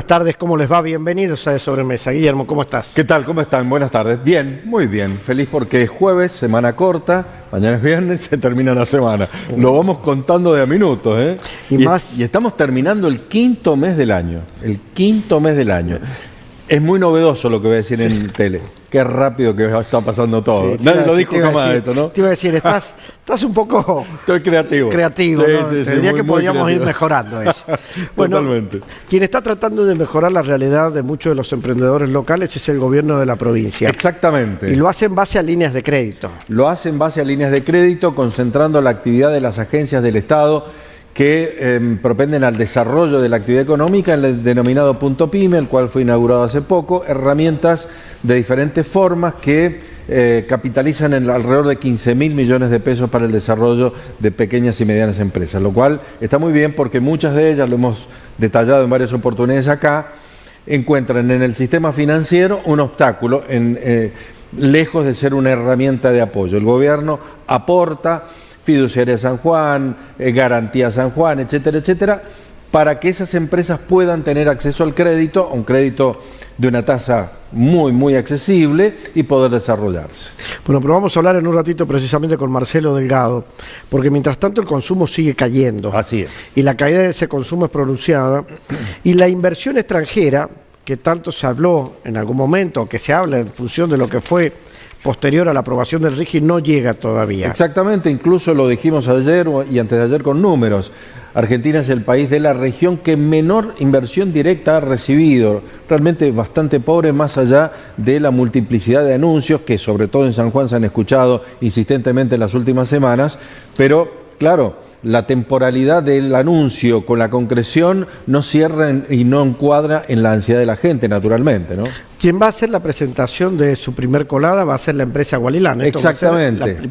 tardes, ¿cómo les va? Bienvenidos a De Sobremesa. Guillermo, ¿cómo estás? ¿Qué tal? ¿Cómo están? Buenas tardes. Bien, muy bien. Feliz porque es jueves, semana corta, mañana es viernes, se termina la semana. Lo vamos contando de a minutos, ¿eh? Y estamos terminando el quinto mes del año. El quinto mes del año. Es muy novedoso lo que voy a decir en tele. Qué rápido que está pasando todo. Sí, nadie lo dijo jamás esto, ¿no? Te iba a decir, estás un poco... Estoy creativo. Creativo, sí, ¿no? Sí, Te diría que podríamos ir mejorando eso. Bueno, totalmente. Quien está tratando de mejorar la realidad de muchos de los emprendedores locales es el gobierno de la provincia. Exactamente. Y lo hace en base a líneas de crédito. Lo hace en base a líneas de crédito, concentrando la actividad de las agencias del Estado que propenden al desarrollo de la actividad económica, el denominado Punto Pyme, el cual fue inaugurado hace poco, herramientas de diferentes formas que capitalizan en alrededor de 15.000 millones de pesos para el desarrollo de pequeñas y medianas empresas, lo cual está muy bien porque muchas de ellas, lo hemos detallado en varias oportunidades acá, encuentran en el sistema financiero un obstáculo, lejos de ser una herramienta de apoyo. El gobierno aporta Fiduciaria San Juan, Garantía San Juan, etcétera, etcétera, para que esas empresas puedan tener acceso al crédito, un crédito de una tasa muy, muy accesible y poder desarrollarse. Bueno, pero vamos a hablar en un ratito precisamente con Marcelo Delgado, porque mientras tanto el consumo sigue cayendo. Así es. Y la caída de ese consumo es pronunciada, y la inversión extranjera, que tanto se habló en algún momento, que se habla en función de lo que fue posterior a la aprobación del RIGI, no llega todavía. Exactamente, incluso lo dijimos ayer y antes de ayer con números. Argentina es el país de la región que menor inversión directa ha recibido, realmente bastante pobre, más allá de la multiplicidad de anuncios que sobre todo en San Juan se han escuchado insistentemente en las últimas semanas, pero claro, la temporalidad del anuncio con la concreción no cierra y no encuadra en la ansiedad de la gente, naturalmente, ¿no? Quien va a hacer la presentación de su primer colada va a ser la empresa Gualilán. Exactamente.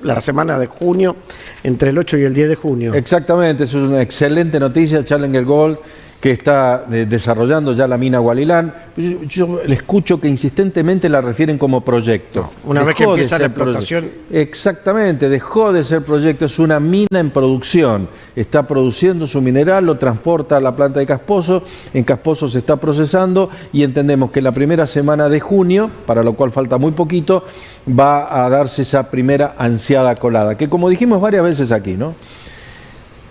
La semana de junio, entre el 8 y el 10 de junio. Exactamente, eso es una excelente noticia. Challenger Gold, que está desarrollando ya la mina Gualilán. Yo le escucho que insistentemente la refieren como proyecto. Una vez que empieza la explotación. Exactamente, dejó de ser proyecto, es una mina en producción. Está produciendo su mineral, lo transporta a la planta de Casposo, en Casposo se está procesando y entendemos que la primera semana de junio, para lo cual falta muy poquito, va a darse esa primera ansiada colada, que como dijimos varias veces aquí, ¿no?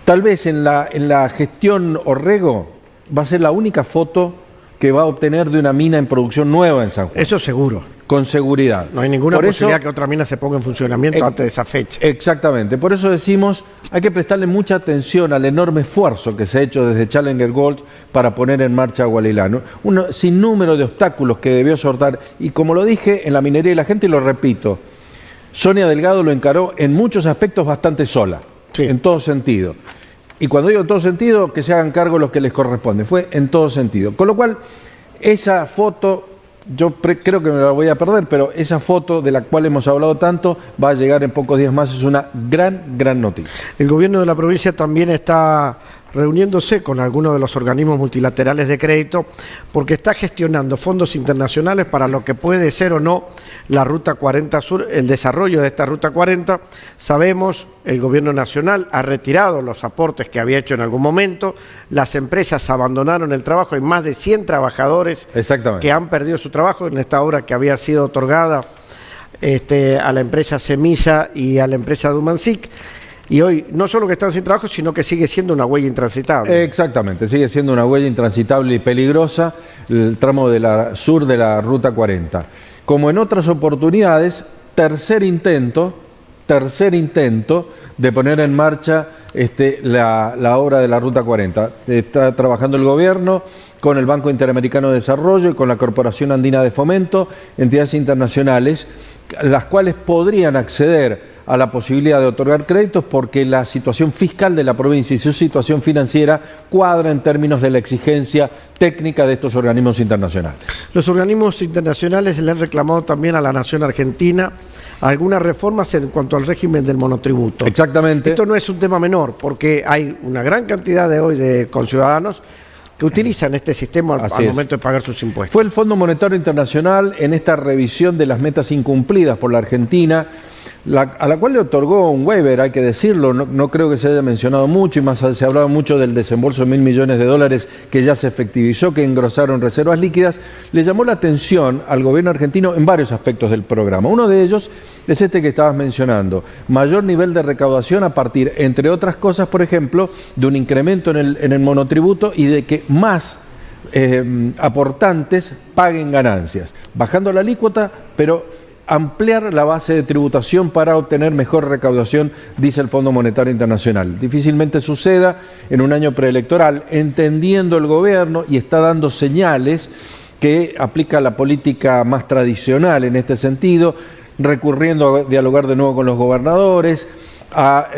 Tal vez en la gestión Orrego va a ser la única foto que va a obtener de una mina en producción nueva en San Juan. Eso seguro. Con seguridad. No hay ninguna posibilidad que otra mina se ponga en funcionamiento antes de esa fecha. Exactamente. Por eso decimos, hay que prestarle mucha atención al enorme esfuerzo que se ha hecho desde Challenger Gold para poner en marcha Gualilán. Un sinnúmero de obstáculos que debió sortar. Y como lo dije en la minería y la gente, y lo repito, Sonia Delgado lo encaró en muchos aspectos bastante sola. Sí. En todo sentido. Y cuando digo en todo sentido, que se hagan cargo los que les corresponde. Fue en todo sentido. Con lo cual, esa foto, yo creo que me la voy a perder, pero esa foto de la cual hemos hablado tanto va a llegar en pocos días más. Es una gran noticia. El gobierno de la provincia también está reuniéndose con algunos de los organismos multilaterales de crédito porque está gestionando fondos internacionales para lo que puede ser o no la Ruta 40 Sur, el desarrollo de esta Ruta 40. Sabemos, el gobierno nacional ha retirado los aportes que había hecho en algún momento, las empresas abandonaron el trabajo, hay más de 100 trabajadores que han perdido su trabajo en esta obra que había sido otorgada a la empresa Semisa y a la empresa Dumansic. Y hoy no solo que están sin trabajo, sino que sigue siendo una huella intransitable. Exactamente, sigue siendo una huella intransitable y peligrosa el tramo de la sur de la Ruta 40. Como en otras oportunidades, tercer intento de poner en marcha la obra de la Ruta 40. Está trabajando el gobierno con el Banco Interamericano de Desarrollo y con la Corporación Andina de Fomento, entidades internacionales, las cuales podrían acceder a la posibilidad de otorgar créditos porque la situación fiscal de la provincia y su situación financiera cuadra en términos de la exigencia técnica de estos organismos internacionales. Los organismos internacionales le han reclamado también a la nación argentina algunas reformas en cuanto al régimen del monotributo. Exactamente. Esto no es un tema menor porque hay una gran cantidad de hoy de conciudadanos que utilizan este sistema al momento de pagar sus impuestos. Fue el Fondo Monetario Internacional en esta revisión de las metas incumplidas por la Argentina a la cual le otorgó un waiver, hay que decirlo, no creo que se haya mencionado mucho, y más se ha hablado mucho del desembolso de $1.000 millones que ya se efectivizó, que engrosaron reservas líquidas. Le llamó la atención al gobierno argentino en varios aspectos del programa. Uno de ellos es este que estabas mencionando, mayor nivel de recaudación a partir, entre otras cosas, por ejemplo, de un incremento en el monotributo y de que más aportantes paguen ganancias, bajando la alícuota, pero ampliar la base de tributación para obtener mejor recaudación, dice el Fondo Monetario Internacional. Difícilmente suceda en un año preelectoral, entendiendo el gobierno, y está dando señales que aplica la política más tradicional en este sentido, recurriendo a dialogar de nuevo con los gobernadores, a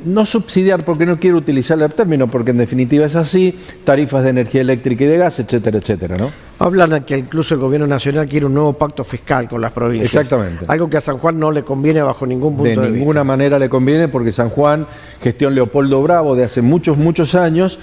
no subsidiar, porque no quiero utilizar el término, porque en definitiva es así, tarifas de energía eléctrica y de gas, etcétera, etcétera, ¿no? Hablan de que incluso el gobierno nacional quiere un nuevo pacto fiscal con las provincias. Exactamente. Algo que a San Juan no le conviene bajo ningún punto de vista. De ninguna manera le conviene, porque San Juan, gestión Leopoldo Bravo de hace muchos años,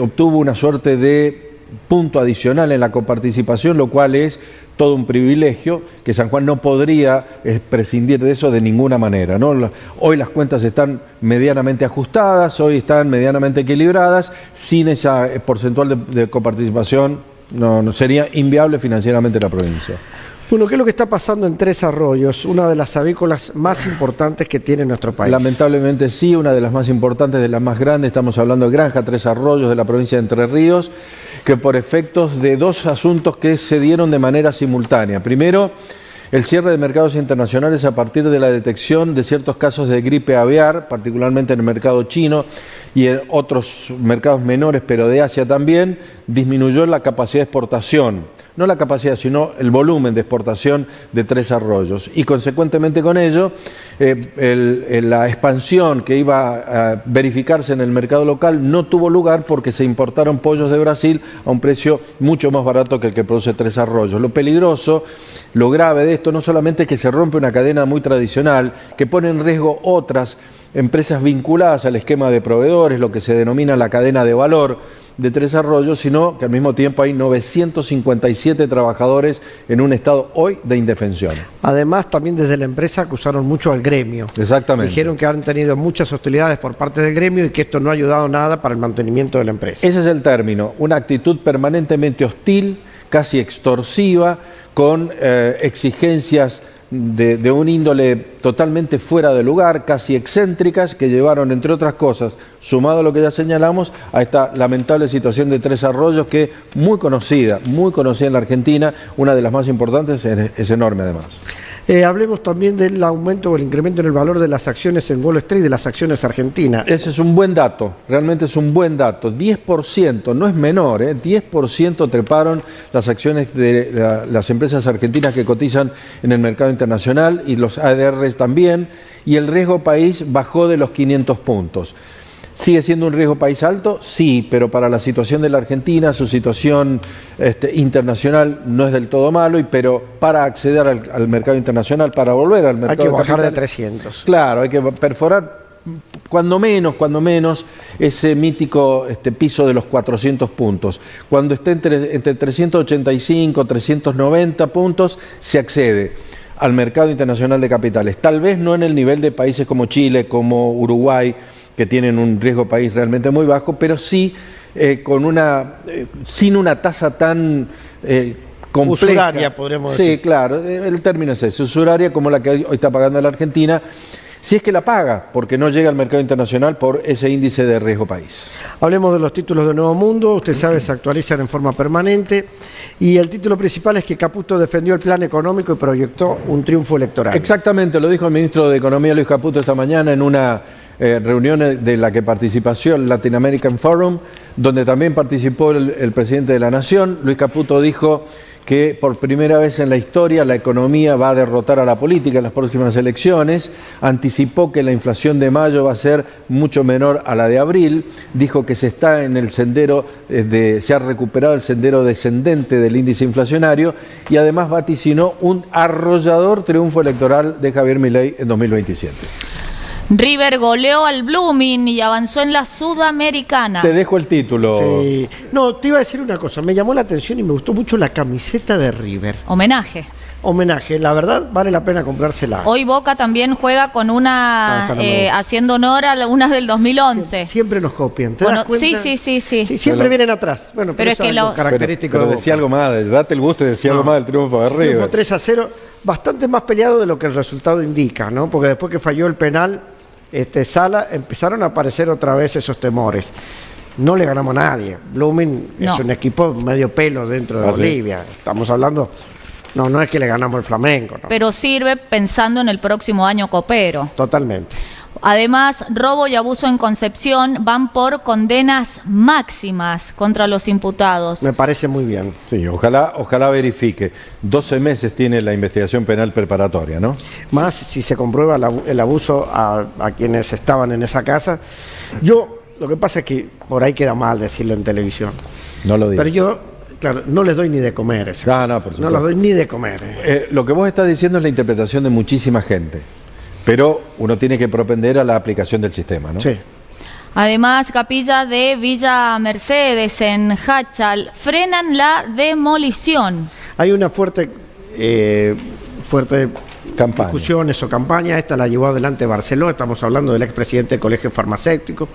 obtuvo una suerte de punto adicional en la coparticipación, lo cual es todo un privilegio, que San Juan no podría prescindir de eso de ninguna manera, ¿no? Hoy las cuentas están medianamente ajustadas, hoy están medianamente equilibradas, sin esa porcentual de coparticipación no sería inviable financieramente la provincia. Bueno, ¿qué es lo que está pasando en Tres Arroyos? Una de las avícolas más importantes que tiene nuestro país. Lamentablemente sí, una de las más importantes, de las más grandes. Estamos hablando de Granja Tres Arroyos, de la provincia de Entre Ríos, que por efectos de dos asuntos que se dieron de manera simultánea. Primero, el cierre de mercados internacionales a partir de la detección de ciertos casos de gripe aviar, particularmente en el mercado chino y en otros mercados menores, pero de Asia también, disminuyó la capacidad de exportación. No la capacidad, sino el volumen de exportación de Tres Arroyos. Y consecuentemente con ello, la expansión que iba a verificarse en el mercado local no tuvo lugar, porque se importaron pollos de Brasil a un precio mucho más barato que el que produce Tres Arroyos. Lo peligroso, lo grave de esto, no solamente es que se rompe una cadena muy tradicional, que pone en riesgo otras empresas vinculadas al esquema de proveedores, lo que se denomina la cadena de valor de Tres Arroyos, sino que al mismo tiempo hay 957 trabajadores en un estado hoy de indefensión. Además, también desde la empresa acusaron mucho al gremio. Exactamente. Dijeron que han tenido muchas hostilidades por parte del gremio y que esto no ha ayudado nada para el mantenimiento de la empresa. Ese es el término, una actitud permanentemente hostil, casi extorsiva, con exigencias de un índole totalmente fuera de lugar, casi excéntricas, que llevaron, entre otras cosas, sumado a lo que ya señalamos, a esta lamentable situación de Tres Arroyos, que muy conocida en la Argentina, una de las más importantes, es enorme además. Hablemos también del aumento o el incremento en el valor de las acciones en Wall Street, de las acciones argentinas. Ese es un buen dato, realmente es un buen dato. 10%, no es menor, 10% treparon las acciones de las empresas argentinas que cotizan en el mercado internacional, y los ADRs también, y el riesgo país bajó de los 500 puntos. ¿Sigue siendo un riesgo país alto? Sí, pero para la situación de la Argentina, su situación internacional no es del todo malo, pero para acceder al mercado internacional, para volver al mercado hay que bajar capital, de 300. Claro, hay que perforar cuando menos, ese mítico piso de los 400 puntos. Cuando esté entre 385, 390 puntos, se accede al mercado internacional de capitales. Tal vez no en el nivel de países como Chile, como Uruguay, que tienen un riesgo país realmente muy bajo, pero sí sin una tasa tan compleja. Usuraria, podremos decir. Sí, claro, el término es ese, usuraria, como la que hoy está pagando la Argentina, si es que la paga, porque no llega al mercado internacional por ese índice de riesgo país. Hablemos de los títulos de Nuevo Mundo. Usted sabe, se actualizan en forma permanente. Y el título principal es que Caputo defendió el plan económico y proyectó un triunfo electoral. Exactamente, lo dijo el ministro de Economía, Luis Caputo, esta mañana en una reunión de la que participó el Latin American Forum, donde también participó el presidente de la Nación. Luis Caputo dijo que por primera vez en la historia la economía va a derrotar a la política en las próximas elecciones. Anticipó que la inflación de mayo va a ser mucho menor a la de abril. Dijo que se está en el sendero, se ha recuperado el sendero descendente del índice inflacionario, y además vaticinó un arrollador triunfo electoral de Javier Milei en 2027. River goleó al Blooming y avanzó en la Sudamericana. Te dejo el título. Sí. No, te iba a decir una cosa. Me llamó la atención y me gustó mucho la camiseta de River. Homenaje. homenaje. La verdad, vale la pena comprársela. Hoy Boca también juega con una, esa no me gusta. haciendo honor a una del 2011. Siempre nos copian. ¿Te Bueno, das cuenta? sí. Sí, siempre vienen atrás. Bueno, Pero es que algo los- característico Pero de decía Boca. algo más, date el gusto de decir algo más del triunfo de Triunfo River. 3-0, bastante más peleado de lo que el resultado indica, ¿no? Porque después que falló el penal, Sala, empezaron a aparecer otra vez esos temores. No le ganamos a nadie. Blooming No. es un equipo medio pelo dentro de Ah, sí. Bolivia. Estamos hablando, no es que le ganamos al Flamengo, ¿no? Pero sirve pensando en el próximo año copero. Totalmente. Además, robo y abuso en Concepción van por condenas máximas contra los imputados. Me parece muy bien. Sí, ojalá verifique. 12 meses tiene la investigación penal preparatoria, ¿no? Más si se comprueba el abuso a quienes estaban en esa casa. Lo que pasa es que por ahí queda mal decirlo en televisión. No lo digas. Pero yo, claro, no les doy ni de comer. No, por supuesto. No les doy ni de comer. Lo que vos estás diciendo es la interpretación de muchísima gente, pero uno tiene que propender a la aplicación del sistema, ¿no? Sí. Además, capilla de Villa Mercedes en Hachal frenan la demolición. Hay una fuerte Campaña. discusiones o campaña. Esta la llevó adelante Barceló. Estamos hablando del expresidente del Colegio Farmacéutico.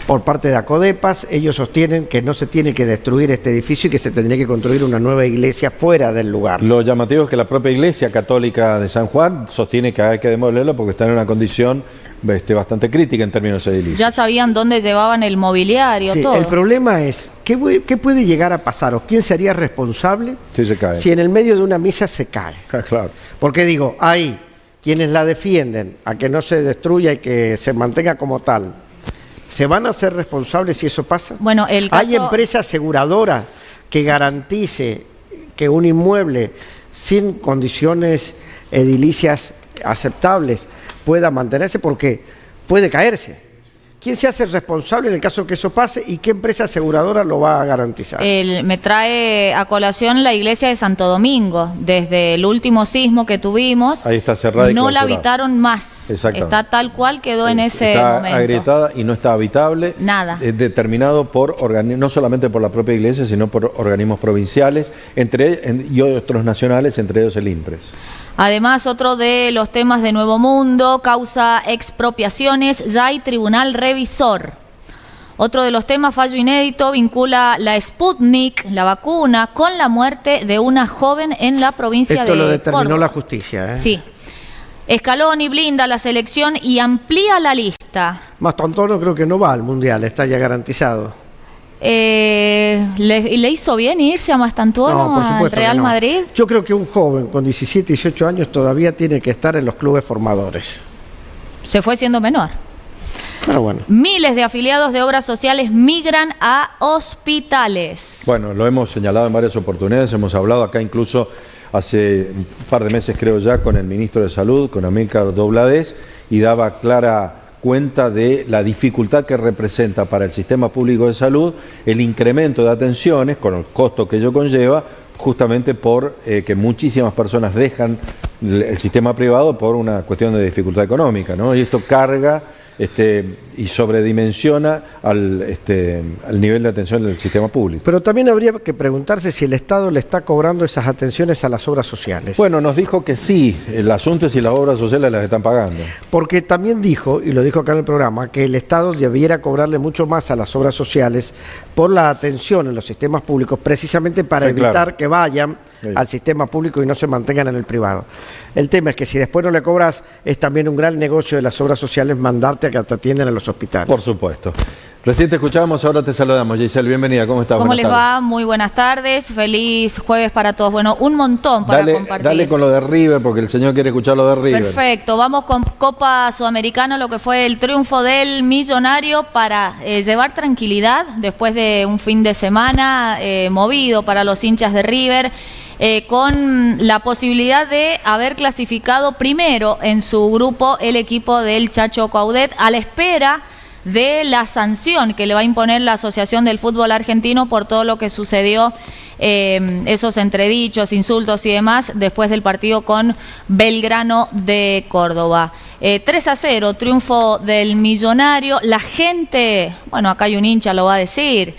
Por parte de Acodepas, ellos sostienen que no se tiene que destruir este edificio y que se tendría que construir una nueva iglesia fuera del lugar. Lo llamativo es que la propia Iglesia Católica de San Juan sostiene que hay que demolerlo porque está en una condición bastante crítica en términos edilicios. Ya sabían dónde llevaban el mobiliario, Sí, todo. el problema es, ¿qué puede llegar a pasar o quién sería responsable Sí, se cae. si en el medio de una misa se cae? Claro. Porque digo, hay quienes la defienden a que no se destruya y que se mantenga como tal. ¿Se van a hacer responsables si eso pasa? Bueno, el caso... ¿Hay empresa aseguradora que garantice que un inmueble sin condiciones edilicias aceptables pueda mantenerse? Porque puede caerse. ¿Quién se hace responsable en el caso que eso pase y qué empresa aseguradora lo va a garantizar? Me trae a colación la iglesia de Santo Domingo. Desde el último sismo que tuvimos, Ahí está cerrada y no la clausurada. habitaron más. Exactamente. Está tal cual quedó en ese está momento. agrietada y no está habitable. Nada. Determinado por no solamente por la propia iglesia, sino por organismos provinciales y otros nacionales, entre ellos el INPRES. Además, otro de los temas de Nuevo Mundo, causa expropiaciones, ya hay tribunal revisor. Otro de los temas, fallo inédito, vincula la Sputnik, la vacuna, con la muerte de una joven en la provincia Esto de lo determinó Córdoba. la justicia. Sí. Scaloni blinda la selección y amplía la lista. Mastantuono creo que no va al Mundial, está ya garantizado. ¿Le hizo bien irse a Mastantuono por al supuesto que Real no. Madrid? Yo creo que un joven con 17, 18 años todavía tiene que estar en los clubes formadores. Se fue siendo menor. Pero bueno. Miles de afiliados de obras sociales migran a hospitales. Bueno, lo hemos señalado en varias oportunidades, hemos hablado acá incluso hace un par de meses creo ya con el ministro de Salud, con Amílcar Dobladés, y daba clara cuenta de la dificultad que representa para el sistema público de salud el incremento de atenciones con el costo que ello conlleva, justamente por que muchísimas personas dejan el sistema privado por una cuestión de dificultad económica, ¿no? Y esto carga y sobredimensiona al nivel de atención del sistema público. Pero también habría que preguntarse si el Estado le está cobrando esas atenciones a las obras sociales. Bueno, nos dijo que sí, el asunto es si las obras sociales las están pagando. Porque también dijo, y lo dijo acá en el programa, que el Estado debiera cobrarle mucho más a las obras sociales por la atención en los sistemas públicos, precisamente para Sí, evitar claro. que vayan Sí. al sistema público y no se mantengan en el privado. El tema es que si después no le cobras, es también un gran negocio de las obras sociales mandarte a que te atiendan en los hospitales. Por supuesto. Recién te escuchábamos, ahora te saludamos. Giselle, bienvenida, ¿cómo estás? ¿Cómo Buenas les tardes. va? Muy buenas tardes. Feliz jueves para todos. Bueno, un montón para compartir. Dale con lo de River, porque el señor quiere escuchar lo de River. Perfecto, vamos con Copa Sudamericana, lo que fue el triunfo del Millonario para llevar tranquilidad después de un fin de semana movido para los hinchas de River, con la posibilidad de haber clasificado primero en su grupo el equipo del Chacho Coudet, a la espera de la sanción que le va a imponer la Asociación del Fútbol Argentino por todo lo que sucedió, esos entredichos, insultos y demás, después del partido con Belgrano de Córdoba. 3-0, triunfo del Millonario. La gente, bueno, acá hay un hincha, lo va a decir,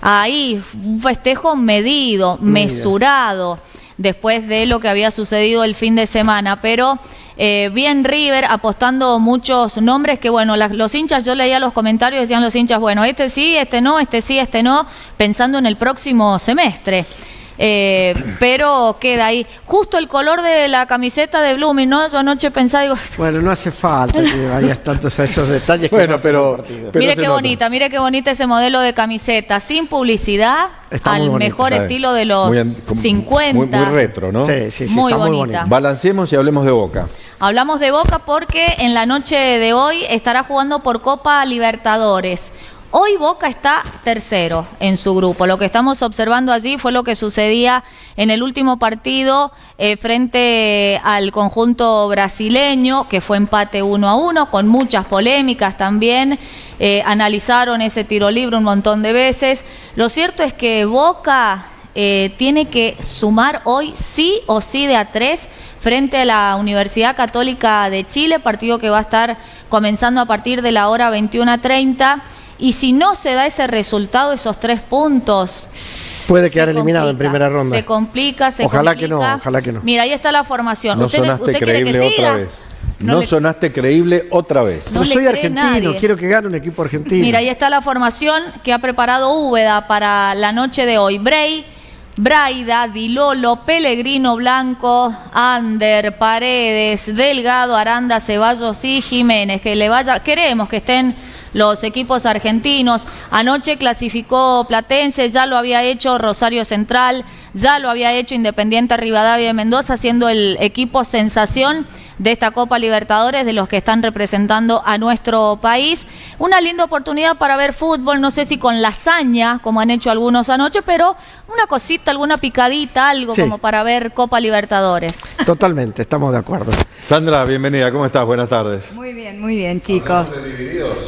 ahí un festejo medido, mesurado. después de lo que había sucedido el fin de semana, pero bien River apostando muchos nombres que, bueno, los hinchas, yo leía los comentarios, decían los hinchas, bueno, este sí, este no, este sí, este no, pensando en el próximo semestre. Pero queda ahí. Justo el color de la camiseta de Blooming, ¿no? Yo anoche pensaba, digo... Bueno, no hace falta que vayas tantos a esos detalles. Bueno, que pero mire qué bonita, mire qué bonita ese modelo de camiseta, sin publicidad, está al mejor estilo de los 50. Muy retro, ¿no? Sí, Muy está muy bonita. bonito. Balanceemos y hablemos de Boca. Hablamos de Boca porque en la noche de hoy estará jugando por Copa Libertadores. Hoy Boca está tercero en su grupo. Lo que estamos observando allí fue lo que sucedía en el último partido frente al conjunto brasileño, que fue empate 1-1, con muchas polémicas también. Analizaron ese tiro libre un montón de veces. Lo cierto es que Boca tiene que sumar hoy sí o sí de a 3 frente a la Universidad Católica de Chile, partido que va a estar comenzando a partir de la hora 21:30. Y si no se da ese resultado, esos 3 puntos... Puede quedar eliminado en primera ronda. Se complica, Ojalá que no, ojalá que no. Mira, ahí está la formación. No ¿Usted sonaste quiere que creíble siga? otra vez. No sonaste creíble otra vez. No Yo le soy cree argentino, nadie. quiero que gane un equipo argentino. Mira, ahí está la formación que ha preparado Úbeda para la noche de hoy. Braida, Dilolo, Pellegrino, Blanco, Ander, Paredes, Delgado, Aranda, Ceballos y Jiménez. Queremos que estén los equipos argentinos. Anoche clasificó Platense, ya lo había hecho Rosario Central, ya lo había hecho Independiente Rivadavia de Mendoza, siendo el equipo sensación de esta Copa Libertadores, de los que están representando a nuestro país. Una linda oportunidad para ver fútbol, no sé si con lasaña, como han hecho algunos anoche, pero una cosita, alguna picadita, algo Sí. como para ver Copa Libertadores. Totalmente, estamos de acuerdo. Sandra, bienvenida, ¿cómo estás? Buenas tardes. Muy bien, chicos.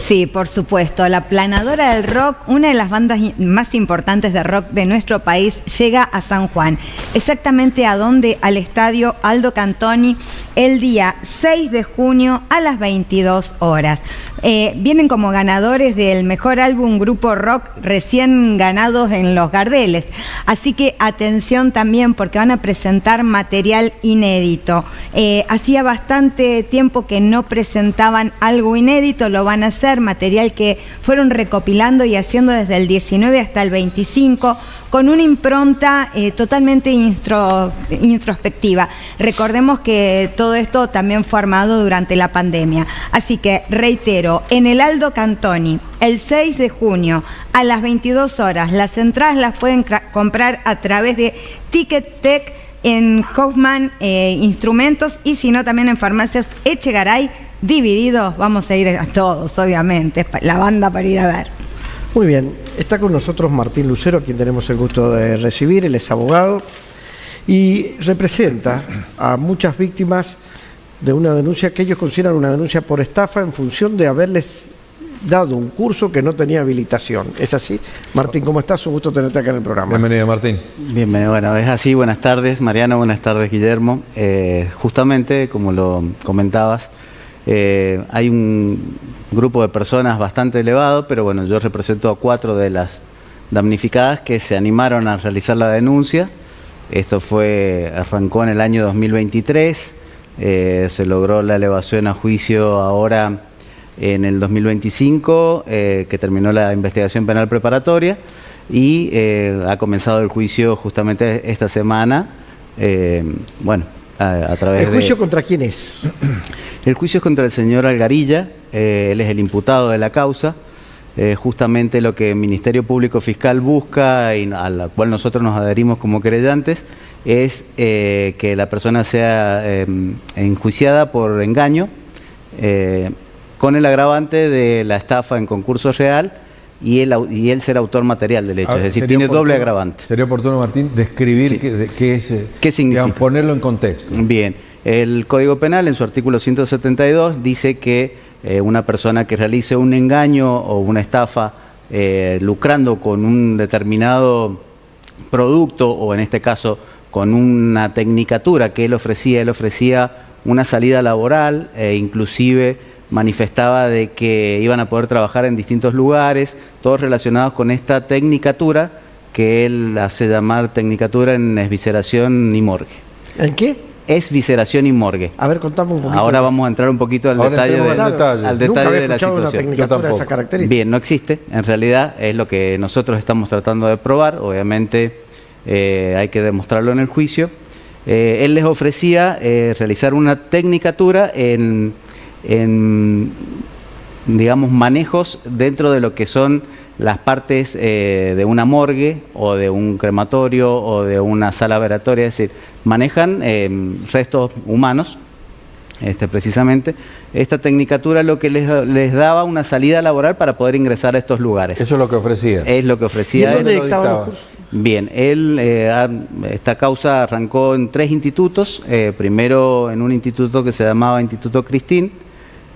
Sí, por supuesto. La Planadora del Rock, una de las bandas más importantes de rock de nuestro país, llega a San Juan. Exactamente a dónde, al estadio Aldo Cantoni, el día 6 de junio a las 22 horas. Vienen como ganadores del mejor álbum grupo rock recién ganados en los Gardeles. Así que atención también porque van a presentar material inédito. Hacía bastante tiempo que no presentaban algo inédito, lo van a hacer, material que fueron recopilando y haciendo desde el 19 hasta el 25, con una impronta totalmente introspectiva. Recordemos que todo esto también fue armado durante la pandemia. Así que reitero, en el Aldo Cantoni, el 6 de junio a las 22 horas, las entradas las pueden comprar a través de Ticketek, en Kaufman Instrumentos, y si no también en Farmacias Echegaray. Divididos, vamos a ir a todos, obviamente, la banda para ir a ver. Muy bien, está con nosotros Martín Lucero, a quien tenemos el gusto de recibir. Él es abogado y representa a muchas víctimas de una denuncia que ellos consideran una denuncia por estafa en función de haberles dado un curso que no tenía habilitación. ¿Es así? Martín, ¿cómo estás? Un gusto tenerte acá en el programa. Bienvenido, Martín. ¿El juicio contra quién es? El juicio es contra el señor Algarilla, él es el imputado de la causa. Justamente lo que el Ministerio Público Fiscal busca y a la cual nosotros nos adherimos como querellantes es que la persona sea enjuiciada por engaño, con el agravante de la estafa en concurso real y él ser autor material del hecho, es decir, tiene doble agravante. Sería oportuno, Martín, describir Sí. qué significa, digamos, ponerlo en contexto. Bien, el Código Penal en su artículo 172 dice que una persona que realice un engaño o una estafa lucrando con un determinado producto, o en este caso con una tecnicatura que él ofrecía una salida laboral, inclusive manifestaba de que iban a poder trabajar en distintos lugares, todos relacionados con esta tecnicatura que él hace llamar tecnicatura en esvisceración y morgue. ¿En qué? Esvisceración y morgue. A ver, contame un poquito. Ahora vamos a entrar un poquito al detalle, Nunca al detalle había de la escuchado una situación. tecnicatura de esa característica. Bien, no existe. En realidad es lo que nosotros estamos tratando de probar. Obviamente hay que demostrarlo en el juicio. Él les ofrecía realizar una tecnicatura en, digamos, manejos dentro de lo que son las partes de una morgue o de un crematorio o de una sala veratoria, es decir, manejan restos humanos, precisamente. Esta tecnicatura lo que les daba una salida laboral para poder ingresar a estos lugares. Eso es lo que ofrecía. Es lo que ¿Y ofrecía en dónde él. dictaban los cursos? Bien, él, esta causa arrancó en 3 institutos, primero en un instituto que se llamaba Instituto Cristín,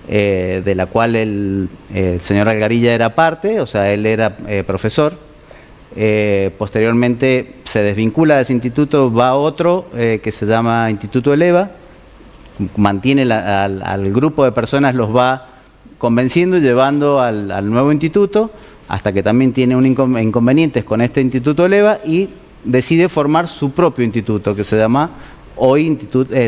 de la cual el señor Algarilla era parte, o sea, él era profesor. Posteriormente se desvincula de ese instituto, va a otro que se llama Instituto Eleva, mantiene al grupo de personas, los va convenciendo y llevando al nuevo instituto, hasta que también tiene un inconvenientes con este Instituto Eleva y decide formar su propio instituto, que se llama hoy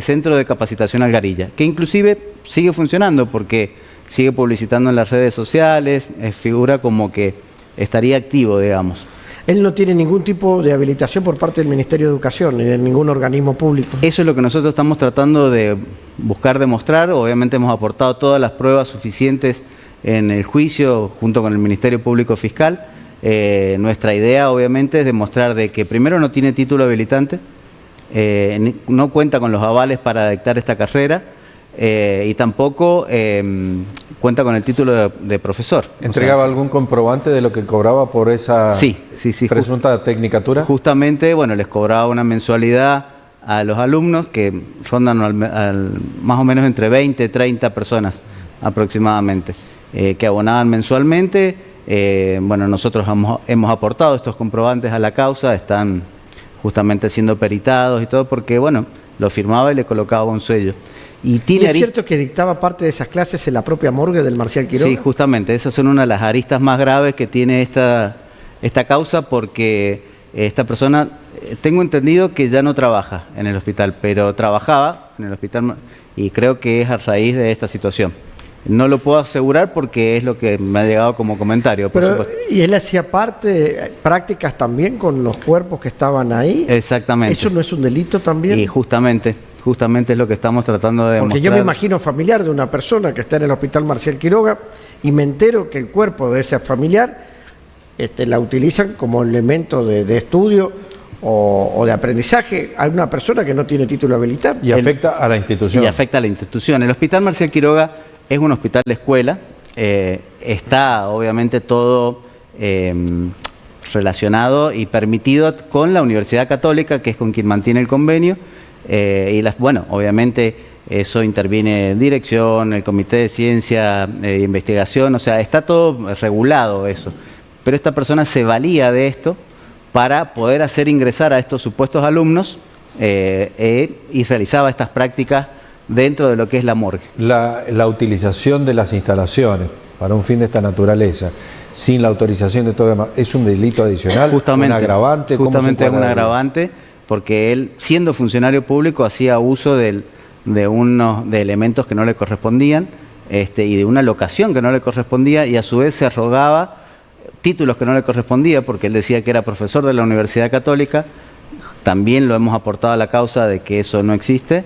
Centro de Capacitación Algarilla, que inclusive sigue funcionando porque sigue publicitando en las redes sociales, figura como que estaría activo, digamos. Él no tiene ningún tipo de habilitación por parte del Ministerio de Educación ni de ningún organismo público. Eso es lo que nosotros estamos tratando de buscar demostrar. Obviamente hemos aportado todas las pruebas suficientes en el juicio junto con el Ministerio Público Fiscal. Nuestra idea obviamente es demostrar de que primero no tiene título habilitante, no cuenta con los avales para dictar esta carrera y tampoco cuenta con el título de profesor. ¿Entregaba algún comprobante de lo que cobraba por esa sí, presunta tecnicatura? Justamente, bueno, les cobraba una mensualidad a los alumnos que rondan más o menos entre 20 y 30 personas aproximadamente, que abonaban mensualmente. Bueno, nosotros hemos aportado estos comprobantes a la causa, están justamente siendo peritados y todo, porque bueno, lo firmaba y le colocaba un sello. ¿Y es cierto que dictaba parte de esas clases en la propia morgue del Marcial Quiroga? Sí, justamente, esas son una de las aristas más graves que tiene esta causa, porque esta persona, tengo entendido que ya no trabaja en el hospital, pero trabajaba en el hospital y creo que es a raíz de esta situación. No lo puedo asegurar porque es lo que me ha llegado como comentario, por supuesto. ¿Y él hacía prácticas también con los cuerpos que estaban ahí? Exactamente. ¿Eso no es un delito también? Y justamente es lo que estamos tratando de demostrar. Porque yo me imagino familiar de una persona que está en el hospital Marcial Quiroga y me entero que el cuerpo de ese familiar la utilizan como elemento de estudio o de aprendizaje a una persona que no tiene título habilitante. Y afecta a la institución. Y afecta a la institución. El hospital Marcial Quiroga es un hospital de escuela, está obviamente todo relacionado y permitido con la Universidad Católica, que es con quien mantiene el convenio, bueno, obviamente eso interviene dirección, el Comité de Ciencia e Investigación, o sea, está todo regulado eso. Pero esta persona se valía de esto para poder hacer ingresar a estos supuestos alumnos y realizaba estas prácticas dentro de lo que es la morgue. La utilización de las instalaciones para un fin de esta naturaleza, sin la autorización de todo demás, ¿es un delito adicional? Justamente, ¿Un agravante? Justamente es un agravante, porque él, siendo funcionario público, hacía uso de elementos que no le correspondían y de una locación que no le correspondía, y a su vez se arrogaba títulos que no le correspondía, porque él decía que era profesor de la Universidad Católica. También lo hemos aportado a la causa de que eso no existe.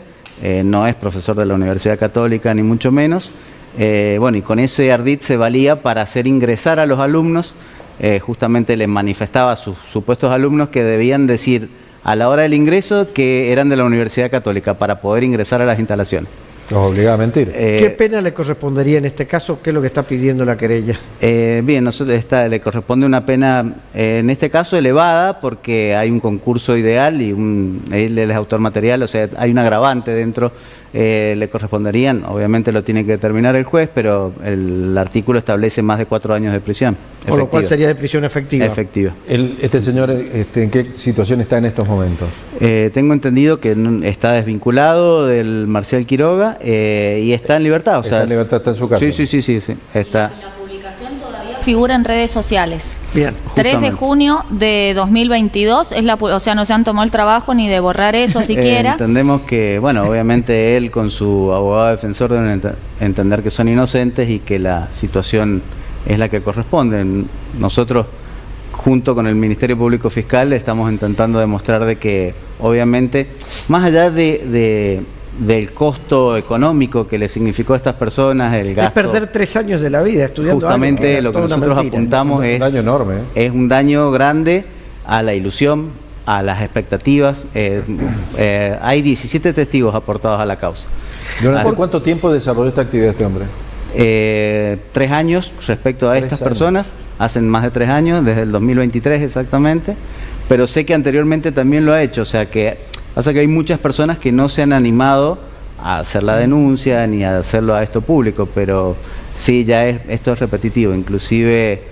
No es profesor de la Universidad Católica, ni mucho menos. Bueno, y con ese ardid se valía para hacer ingresar a los alumnos. Justamente les manifestaba a sus supuestos alumnos que debían decir a la hora del ingreso que eran de la Universidad Católica para poder ingresar a las instalaciones. Los obligaba a mentir. ¿Qué pena le correspondería en este caso? ¿Qué es lo que está pidiendo la querella? Bien, le corresponde una pena, en este caso elevada, porque hay un concurso ideal y él es autor material, o sea, hay un agravante dentro. Le corresponderían, obviamente lo tiene que determinar el juez, pero el artículo establece más de 4 años de prisión. Por lo cual sería de prisión efectiva. Efectiva. ¿Este señor en qué situación está en estos momentos? Tengo entendido que está desvinculado del Marcial Quiroga y está en libertad. Está en libertad, está en su casa. Sí. Está. La publicación todavía figura en redes sociales. Bien. 3 de Justamente. junio de 2022, o sea, no se han tomado el trabajo ni de borrar eso siquiera. Entendemos que, bueno, obviamente él con su abogado defensor deben entender que son inocentes y que la situación es la que corresponde. Nosotros, junto con el Ministerio Público Fiscal, estamos intentando demostrar de que, obviamente, más allá del costo económico que le significó a estas personas, el gasto... Es perder 3 años de la vida estudiando Justamente algo, lo que toda una nosotros mentira. apuntamos Un daño enorme, ¿eh? es un daño grande a la ilusión, a las expectativas. Hay 17 testigos aportados a la causa. ¿Durante Ah, cuánto tiempo desarrolló esta actividad este hombre? 3 años respecto a 3 estas años. personas, hacen más de 3 años, desde el 2023 exactamente, pero sé que anteriormente también lo ha hecho, o sea que pasa que hay muchas personas que no se han animado a hacer la denuncia ni a hacerlo a esto público, pero sí, esto es repetitivo, inclusive,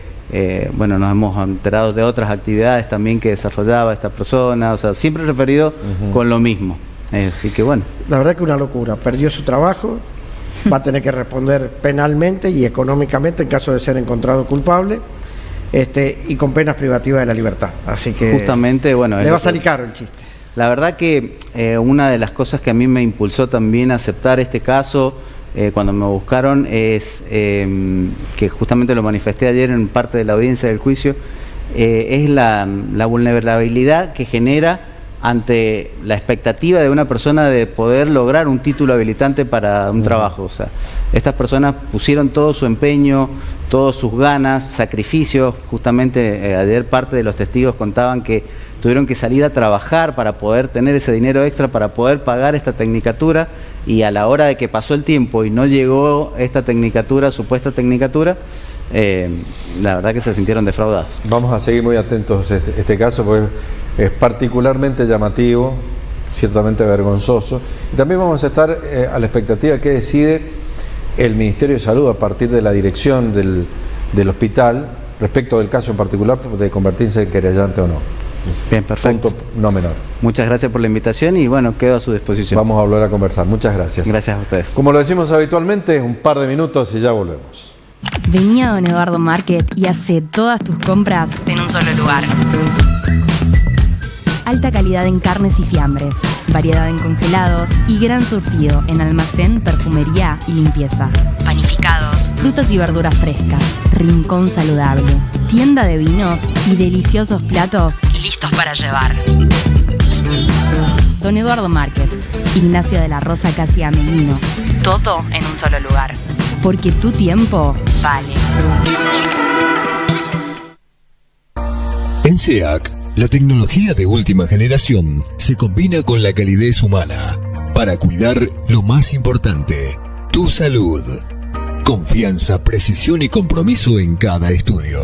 bueno, nos hemos enterado de otras actividades también que desarrollaba esta persona, o sea, siempre referido con lo mismo, así que bueno. La verdad que una locura. Perdió su trabajo, va a tener que responder penalmente y económicamente en caso de ser encontrado culpable, y con penas privativas de la libertad. Así que Justamente, bueno, le va a salir caro el chiste. La verdad que una de las cosas que a mí me impulsó también a aceptar este caso cuando me buscaron es que justamente lo manifesté ayer en parte de la audiencia del juicio, es la vulnerabilidad que genera ante la expectativa de una persona de poder lograr un título habilitante para un trabajo. O sea, estas personas pusieron todo su empeño, todas sus ganas, sacrificios. Justamente ayer parte de los testigos contaban que tuvieron que salir a trabajar para poder tener ese dinero extra, para poder pagar esta tecnicatura, y a la hora de que pasó el tiempo y no llegó esta tecnicatura, supuesta tecnicatura, la verdad que se sintieron defraudados. Vamos a seguir muy atentos a este caso porque es particularmente llamativo, ciertamente vergonzoso. Y también vamos a estar a la expectativa que decide el Ministerio de Salud a partir de la dirección del hospital respecto del caso en particular de convertirse en querellante o no. Bien, perfecto. Punto no menor. Muchas gracias por la invitación y bueno, quedo a su disposición. Vamos a volver a conversar. Muchas gracias. Gracias a ustedes. Como lo decimos habitualmente, un par de minutos y ya volvemos. Vení a Don Eduardo Market y hace todas tus compras en un solo lugar. Alta calidad en carnes y fiambres, variedad en congelados y gran surtido en almacén, perfumería y limpieza. Panificados, frutas y verduras frescas, rincón saludable, tienda de vinos y deliciosos platos listos para llevar. Don Eduardo Market, Ignacio de la Rosa casi Amelino. Todo en un solo lugar. Porque tu tiempo vale. En SEAC, la tecnología de última generación se combina con la calidez humana para cuidar lo más importante, tu salud. Confianza, precisión y compromiso en cada estudio.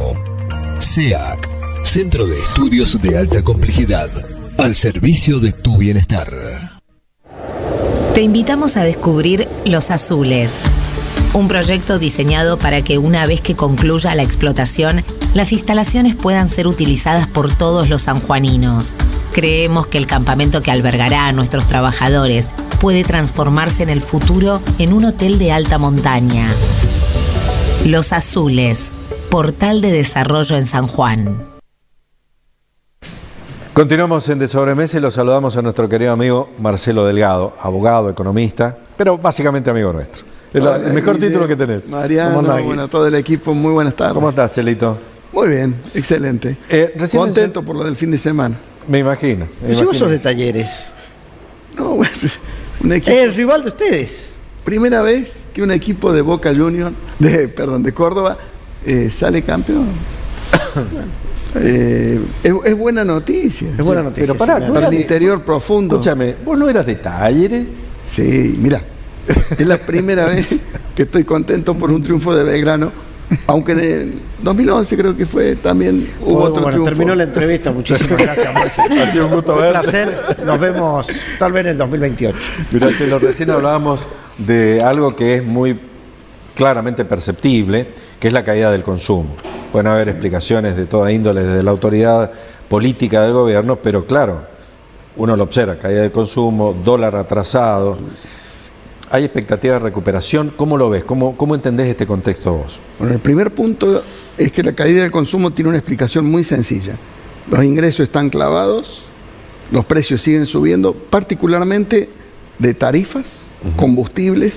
SEAC, Centro de Estudios de Alta Complejidad, al servicio de tu bienestar. Te invitamos a descubrir Los Azules, un proyecto diseñado para que una vez que concluya la explotación, las instalaciones puedan ser utilizadas por todos los sanjuaninos. Creemos que el campamento que albergará a nuestros trabajadores puede transformarse en el futuro en un hotel de alta montaña. Los Azules, portal de desarrollo en San Juan. Continuamos en De Sobremesa y los saludamos a nuestro querido amigo Marcelo Delgado, abogado, economista, pero básicamente amigo nuestro. El mejor título que tenés. Mariano, ¿Cómo andás, bueno, todo el equipo, muy buenas tardes. ¿Cómo estás, Chelito? Muy bien, excelente. Recién Contento por lo del fin de semana. Me imagino. Si vos sos de Talleres, No, bueno, un equipo, es el rival de ustedes. primera vez que un equipo de Boca Juniors, de Córdoba, sale campeón. Es buena noticia. Es buena noticia. Pero pará, sí, no Para era el de- interior profundo. Escúchame, ¿vos no eras de Talleres? Sí, mira, es la primera vez que estoy contento por un triunfo de Belgrano, aunque en el 2011 creo que fue también hubo otro Bueno, triunfo. terminó la entrevista. Muchísimas gracias, Marcelo. Ha sido un gusto Un verte. placer. Nos vemos tal vez en el 2028. Mirá, Chelo, recién hablábamos de algo que es muy claramente perceptible, que es la caída del consumo. Pueden haber explicaciones de toda índole desde la autoridad política del gobierno, pero claro, uno lo observa, caída del consumo, dólar atrasado. ¿Hay expectativa de recuperación? ¿Cómo lo ves? ¿Cómo entendés este contexto vos? Bueno, el primer punto es que la caída del consumo tiene una explicación muy sencilla. Los ingresos están clavados, los precios siguen subiendo, particularmente de tarifas, combustibles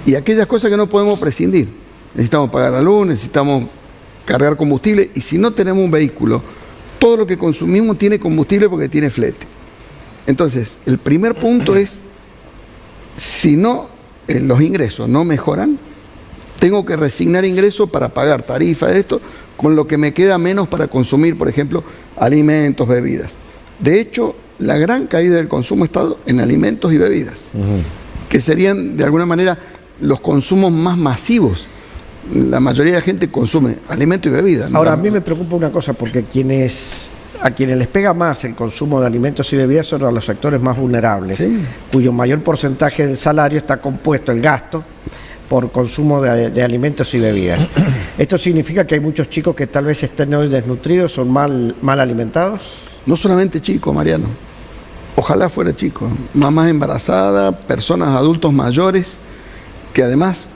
y aquellas cosas que no podemos prescindir. Necesitamos pagar la luz, necesitamos cargar combustible, y si no tenemos un vehículo, todo lo que consumimos tiene combustible porque tiene flete. Entonces, el primer punto es, si no los ingresos no mejoran, tengo que resignar ingresos para pagar tarifas, esto, con lo que me queda menos para consumir, por ejemplo, alimentos, bebidas. De hecho, la gran caída del consumo ha estado en alimentos y bebidas, que serían, de alguna manera, los consumos más masivos. La mayoría de la gente consume alimentos y bebidas, ¿no? Ahora, a mí me preocupa una cosa, porque a quienes les pega más el consumo de alimentos y bebidas son a los sectores más vulnerables, Sí. cuyo mayor porcentaje del salario está compuesto, el gasto, por consumo de alimentos y bebidas. ¿Esto significa que hay muchos chicos que tal vez estén hoy desnutridos o mal alimentados? No solamente chicos, Mariano. Ojalá fuera chicos. Mamás embarazadas, personas, adultos mayores, que además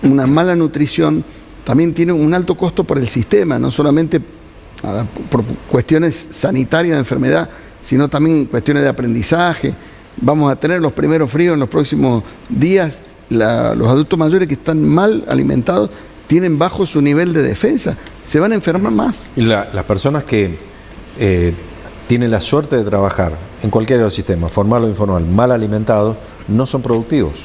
una mala nutrición también tiene un alto costo por el sistema, no solamente por cuestiones sanitarias de enfermedad, sino también cuestiones de aprendizaje. Vamos a tener los primeros fríos en los próximos días. Los adultos mayores que están mal alimentados tienen bajo su nivel de defensa, se van a enfermar más. Y las personas que tienen la suerte de trabajar en cualquiera de los sistemas, formal o informal, mal alimentados, no son productivos.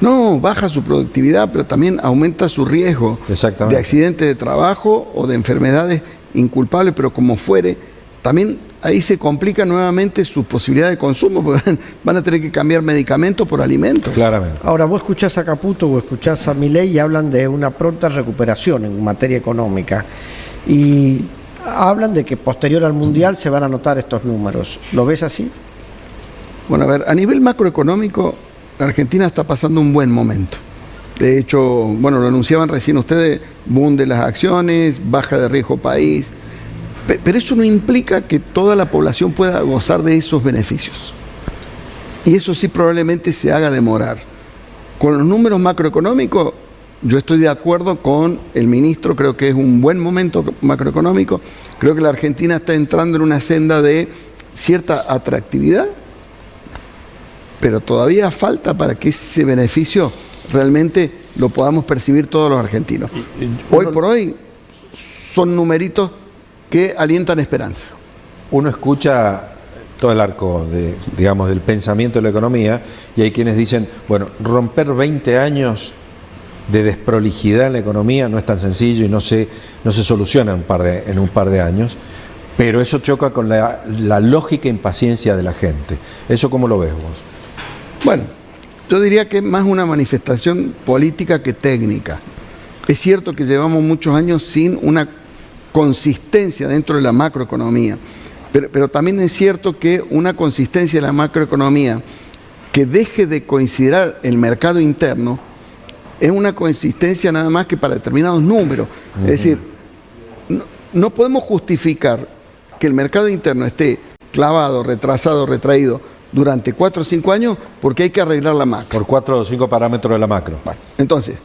No, baja su productividad, pero también aumenta su riesgo de accidentes de trabajo o de enfermedades inculpables, pero como fuere, también ahí se complica nuevamente su posibilidad de consumo, porque van a tener que cambiar medicamentos por alimentos. Claramente. Ahora, vos escuchás a Caputo o escuchás a Milei y hablan de una pronta recuperación en materia económica. Y hablan de que posterior al Mundial se van a notar estos números. ¿Lo ves así? Bueno, a ver, a nivel macroeconómico, la Argentina está pasando un buen momento. De hecho, bueno, lo anunciaban recién ustedes, boom de las acciones, baja de riesgo país. Pero eso no implica que toda la población pueda gozar de esos beneficios. Y eso sí probablemente se haga demorar. Con los números macroeconómicos, yo estoy de acuerdo con el ministro, creo que es un buen momento macroeconómico. Creo que la Argentina está entrando en una senda de cierta atractividad, pero todavía falta para que ese beneficio realmente lo podamos percibir todos los argentinos. Hoy por hoy son numeritos que alientan esperanza. Uno escucha todo el arco del pensamiento de la economía, y hay quienes dicen, bueno, romper 20 años de desprolijidad en la economía no es tan sencillo y no se soluciona en un par de años, pero eso choca con la lógica impaciencia de la gente. ¿Eso cómo lo ves vos? Bueno, yo diría que es más una manifestación política que técnica. Es cierto que llevamos muchos años sin una consistencia dentro de la macroeconomía, pero también es cierto que una consistencia de la macroeconomía que deje de considerar el mercado interno es una consistencia nada más que para determinados números. Es decir, no podemos justificar que el mercado interno esté clavado, retrasado, retraído durante 4 o 5 años porque hay que arreglar la macro. Por 4 o 5 parámetros de la macro. Bueno, entonces,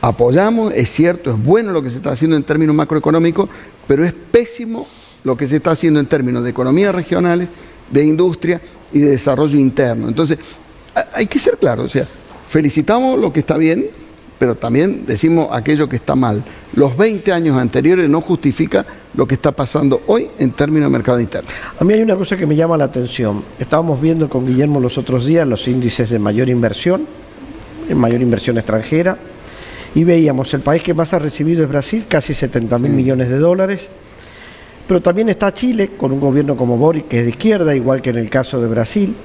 apoyamos, es cierto, es bueno lo que se está haciendo en términos macroeconómicos, pero es pésimo lo que se está haciendo en términos de economías regionales, de industria y de desarrollo interno. Entonces, hay que ser claros, o sea, felicitamos lo que está bien, pero también decimos aquello que está mal. Los 20 años anteriores no justifica lo que está pasando hoy en términos de mercado interno. A mí hay una cosa que me llama la atención. Estábamos viendo con Guillermo los otros días los índices de mayor inversión extranjera, y veíamos el país que más ha recibido es Brasil, casi 70.000 millones de dólares, pero también está Chile, con un gobierno como Boric, que es de izquierda, igual que en el caso de Brasil,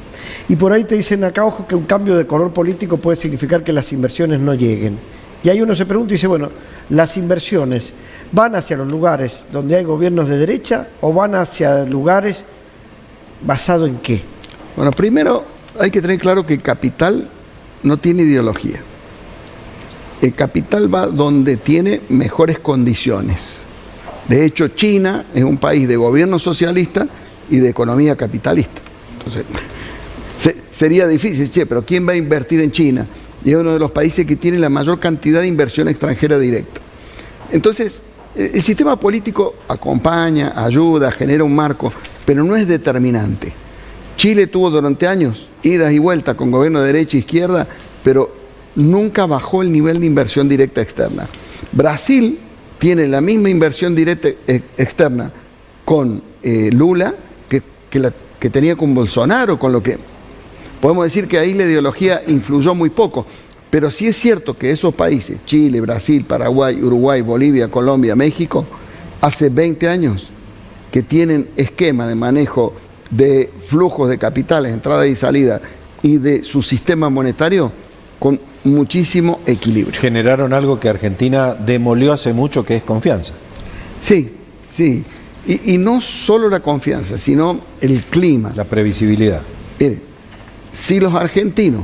y por ahí te dicen acá, ojo, que un cambio de color político puede significar que las inversiones no lleguen. Y ahí uno se pregunta y dice, bueno, ¿las inversiones van hacia los lugares donde hay gobiernos de derecha o van hacia lugares basados en qué? Bueno, primero hay que tener claro que el capital no tiene ideología. El capital va donde tiene mejores condiciones. De hecho, China es un país de gobierno socialista y de economía capitalista. Entonces, sería difícil, pero ¿quién va a invertir en China? Y es uno de los países que tiene la mayor cantidad de inversión extranjera directa. Entonces, el sistema político acompaña, ayuda, genera un marco, pero no es determinante. Chile tuvo durante años idas y vueltas con gobierno de derecha e izquierda, pero nunca bajó el nivel de inversión directa externa. Brasil tiene la misma inversión directa externa con Lula que tenía con Bolsonaro, con lo que podemos decir que ahí la ideología influyó muy poco. Pero sí es cierto que esos países, Chile, Brasil, Paraguay, Uruguay, Bolivia, Colombia, México, hace 20 años que tienen esquema de manejo de flujos de capitales, entrada y salida, y de su sistema monetario con muchísimo equilibrio. Generaron algo que Argentina demolió hace mucho, que es confianza. Sí. Y no solo la confianza, sino el clima. La previsibilidad. Mire, si los argentinos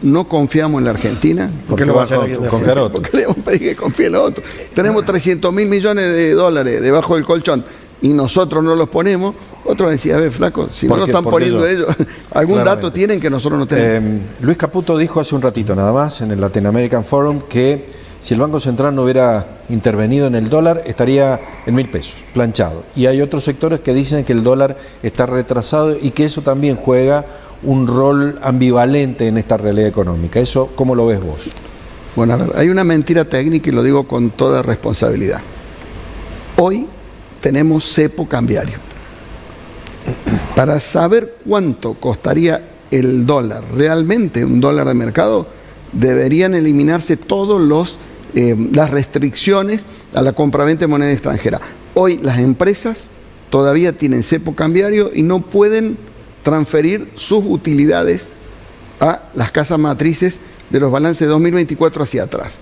no confiamos en la Argentina, ¿por qué no va a confiar otro? Porque le hemos pedido que confíe en los otros. Tenemos 300.000 millones de dólares debajo del colchón y nosotros no los ponemos. Otros decían, a ver, flaco, si no lo están poniendo ellos, algún dato tienen que nosotros no tenemos. Luis Caputo dijo hace un ratito nada más en el Latin American Forum que si el Banco Central no hubiera intervenido en el dólar, estaría en 1.000 pesos, planchado. Y hay otros sectores que dicen que el dólar está retrasado y que eso también juega un rol ambivalente en esta realidad económica. ¿Eso cómo lo ves vos? Bueno, a ver, hay una mentira técnica y lo digo con toda responsabilidad. Hoy tenemos cepo cambiario. Para saber cuánto costaría el dólar, realmente un dólar de mercado, deberían eliminarse todas las restricciones a la compraventa de moneda extranjera. Hoy las empresas todavía tienen cepo cambiario y no pueden transferir sus utilidades a las casas matrices de los balances de 2024 hacia atrás.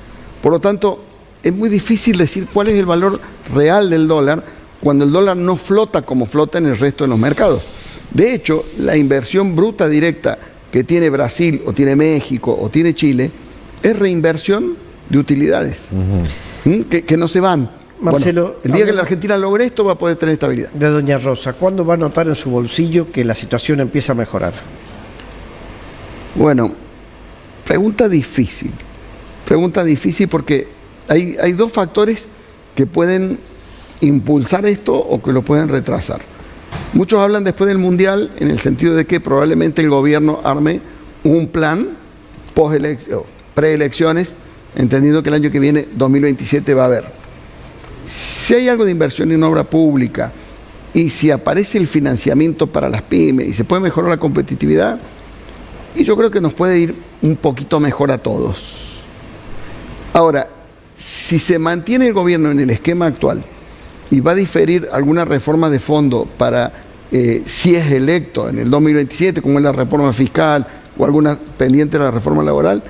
Por lo tanto, es muy difícil decir cuál es el valor real del dólar cuando el dólar no flota como flota en el resto de los mercados. De hecho, la inversión bruta directa que tiene Brasil, o tiene México, o tiene Chile, es reinversión de utilidades, que no se van. Marcelo, bueno, el día que la Argentina logre esto va a poder tener estabilidad. De doña Rosa, ¿cuándo va a notar en su bolsillo que la situación empieza a mejorar? Bueno, pregunta difícil porque hay dos factores que pueden impulsar esto o que lo pueden retrasar. Muchos hablan después del Mundial en el sentido de que probablemente el gobierno arme un plan preelecciones, entendiendo que el año que viene, 2027, va a haber. Si hay algo de inversión en obra pública y si aparece el financiamiento para las pymes y se puede mejorar la competitividad, y yo creo que nos puede ir un poquito mejor a todos. Ahora, si se mantiene el gobierno en el esquema actual y va a diferir alguna reforma de fondo para si es electo en el 2027, como es la reforma fiscal o alguna pendiente de la reforma laboral,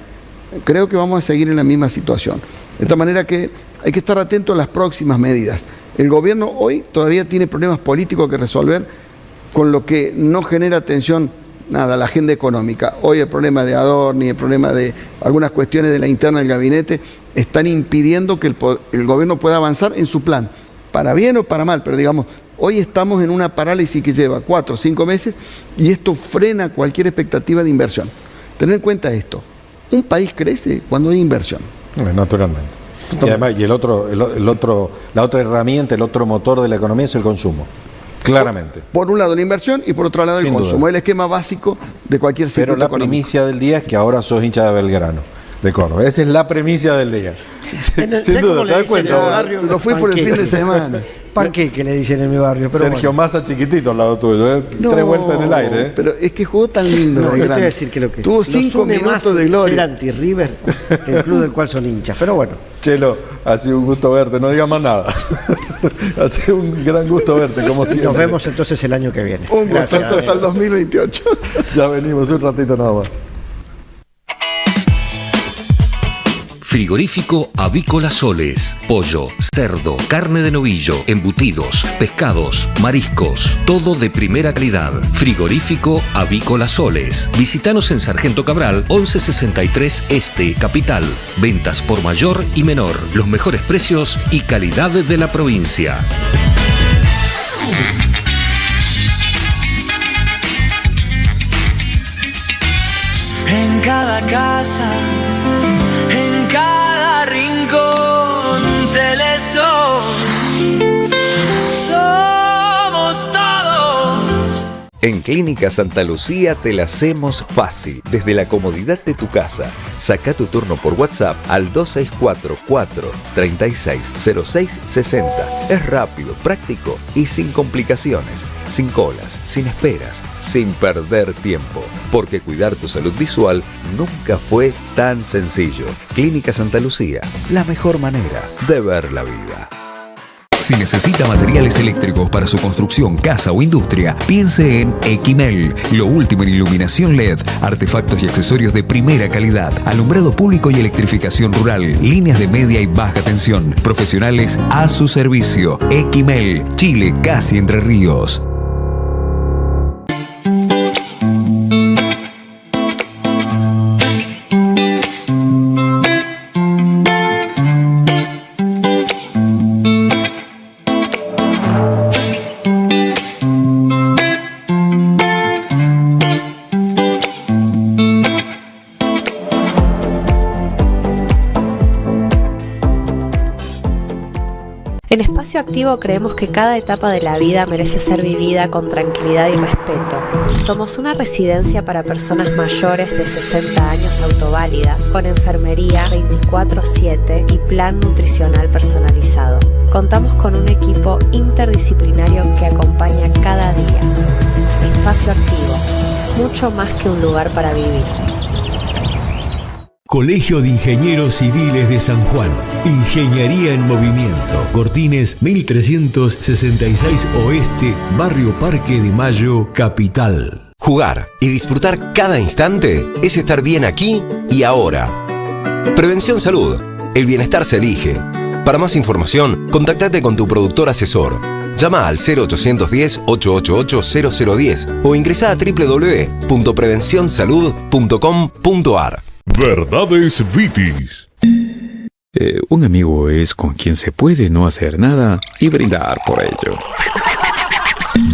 creo que vamos a seguir en la misma situación. De esta manera que hay que estar atento a las próximas medidas. El gobierno hoy todavía tiene problemas políticos que resolver, con lo que no genera atención nada, la agenda económica. Hoy el problema de Adorni, el problema de algunas cuestiones de la interna del gabinete, están impidiendo que el gobierno pueda avanzar en su plan, para bien o para mal, pero digamos, hoy estamos en una parálisis que lleva 4 o 5 meses y esto frena cualquier expectativa de inversión. Tener en cuenta esto, un país crece cuando hay inversión. Naturalmente. Y además, la otra herramienta, el otro motor de la economía es el consumo. Claramente. Por un lado la inversión y por otro lado el consumo. Es el esquema básico de cualquier sector económico. Pero la primicia del día es que ahora sos hincha de Belgrano, de Córdoba. Esa es la premisa del día. Sin duda, ¿te das cuenta? Lo fui por el fin de semana. Panqueque le dicen en mi barrio. Pero Sergio Massa chiquitito al lado tuyo, No, 3 vueltas en el aire. Pero es que jugó tan lindo. No, te voy a decir que lo que tuvo 5 minutos de gloria. Ser anti-River, el club del cual son hinchas. Pero bueno. Chelo, ha sido un gusto verte, no digas más nada. Ha sido un gran gusto verte, como siempre. Nos vemos entonces el año que viene. Un gustazo hasta el 2028. Ya venimos un ratito nada más. Frigorífico Avícola Soles. Pollo, cerdo, carne de novillo, embutidos, pescados, mariscos. Todo de primera calidad. Frigorífico Avícola Soles. Visítanos en Sargento Cabral, 1163 Este, Capital. Ventas por mayor y menor. Los mejores precios y calidad de la provincia. cada casa, en cada rincón. Telesur, somos todos. En Clínica Santa Lucía te la hacemos fácil, desde la comodidad de tu casa. Saca tu turno por WhatsApp al 2644-360660. Es rápido, práctico y sin complicaciones, sin colas, sin esperas, sin perder tiempo. Porque cuidar tu salud visual nunca fue tan sencillo. Clínica Santa Lucía, la mejor manera de ver la vida. Si necesita materiales eléctricos para su construcción, casa o industria, piense en Equimel. Lo último en iluminación LED, artefactos y accesorios de primera calidad, alumbrado público y electrificación rural, líneas de media y baja tensión, profesionales a su servicio. Equimel, Chile, casi Entre Ríos. En Espacio Activo creemos que cada etapa de la vida merece ser vivida con tranquilidad y respeto. Somos una residencia para personas mayores de 60 años autoválidas, con enfermería 24/7 y plan nutricional personalizado. Contamos con un equipo interdisciplinario que acompaña cada día. Espacio Activo, mucho más que un lugar para vivir. Colegio de Ingenieros Civiles de San Juan. Ingeniería en Movimiento. Cortines 1366 Oeste, Barrio Parque de Mayo, Capital. Jugar y disfrutar cada instante es estar bien aquí y ahora. Prevención Salud. El bienestar se elige. Para más información, contactate con tu productor asesor. Llama al 0810-888-0010 o ingresa a www.prevencionsalud.com.ar. Verdades Vitis. Un amigo es con quien se puede no hacer nada y brindar por ello.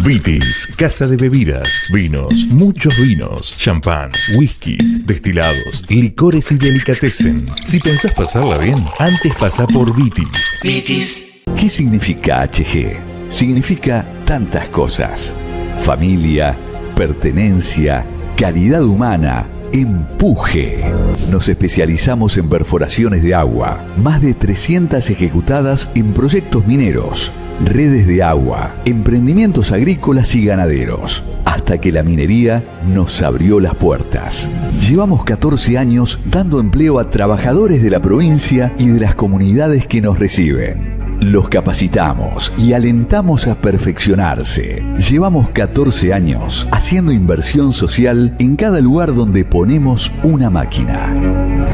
Vitis, casa de bebidas, vinos, muchos vinos, champán, whiskies, destilados, licores y delicatessen. Si pensás pasarla bien, antes pasá por Vitis. Vitis. ¿Qué significa HG? Significa tantas cosas. Familia, pertenencia, calidad humana, empuje. Nos especializamos en perforaciones de agua, más de 300 ejecutadas en proyectos mineros, redes de agua, emprendimientos agrícolas y ganaderos, hasta que la minería nos abrió las puertas. Llevamos 14 años dando empleo a trabajadores de la provincia y de las comunidades que nos reciben. Los capacitamos y alentamos a perfeccionarse. Llevamos 14 años haciendo inversión social en cada lugar donde ponemos una máquina.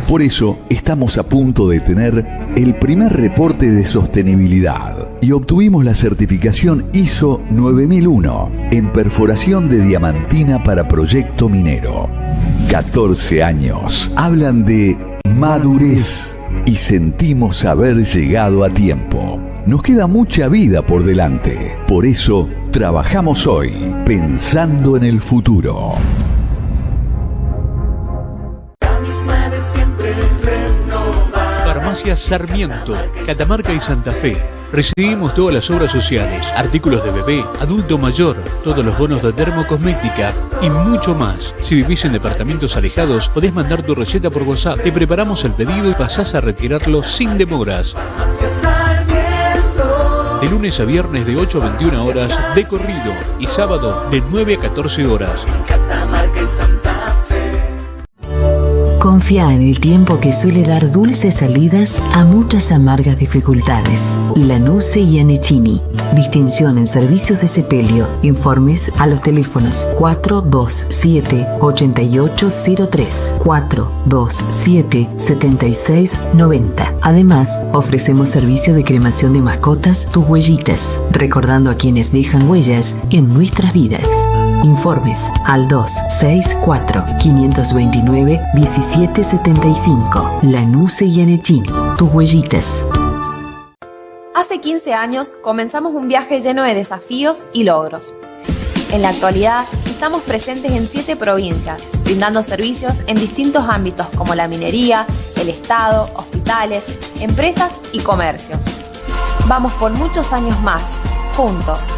Por eso estamos a punto de tener el primer reporte de sostenibilidad y obtuvimos la certificación ISO 9001 en perforación de diamantina para proyecto minero. 14 años. Hablan de madurez. Y sentimos haber llegado a tiempo. Nos queda mucha vida por delante. Por eso, trabajamos hoy, pensando en el futuro. Farmacia Sarmiento, Catamarca y Santa Fe. Recibimos todas las obras sociales, artículos de bebé, adulto mayor, todos los bonos de dermocosmética y mucho más. Si vivís en departamentos alejados, podés mandar tu receta por WhatsApp. Te preparamos el pedido y pasás a retirarlo sin demoras. De lunes a viernes de 8 a 21 horas de corrido y sábado de 9 a 14 horas. Confía en el tiempo que suele dar dulces salidas a muchas amargas dificultades. Lanuse y Anechini. Distinción en servicios de sepelio. Informes a los teléfonos 427-8803, 427-7690. Además, ofrecemos servicio de cremación de mascotas, tus huellitas, recordando a quienes dejan huellas en nuestras vidas. Informes al 264-529-1775. Lanuse y Anechini, tus huellitas. Hace 15 años comenzamos un viaje lleno de desafíos y logros. En la actualidad, estamos presentes en 7 provincias, brindando servicios en distintos ámbitos como la minería, el Estado, hospitales, empresas y comercios. Vamos por muchos años más, juntos.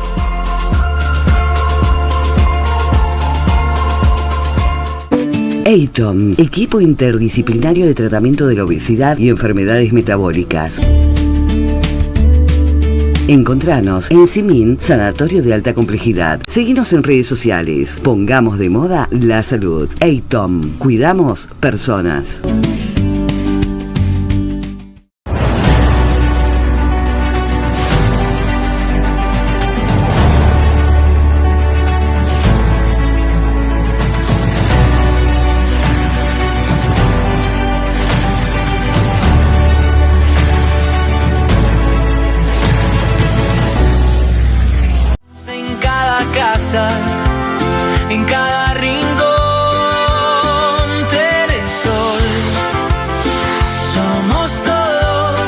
EITOM, equipo interdisciplinario de tratamiento de la obesidad y enfermedades metabólicas. Encontranos en Simin, Sanatorio de Alta Complejidad. Seguinos en redes sociales. Pongamos de moda la salud. EITOM, cuidamos personas. En cada rincón, Telesol, somos todos.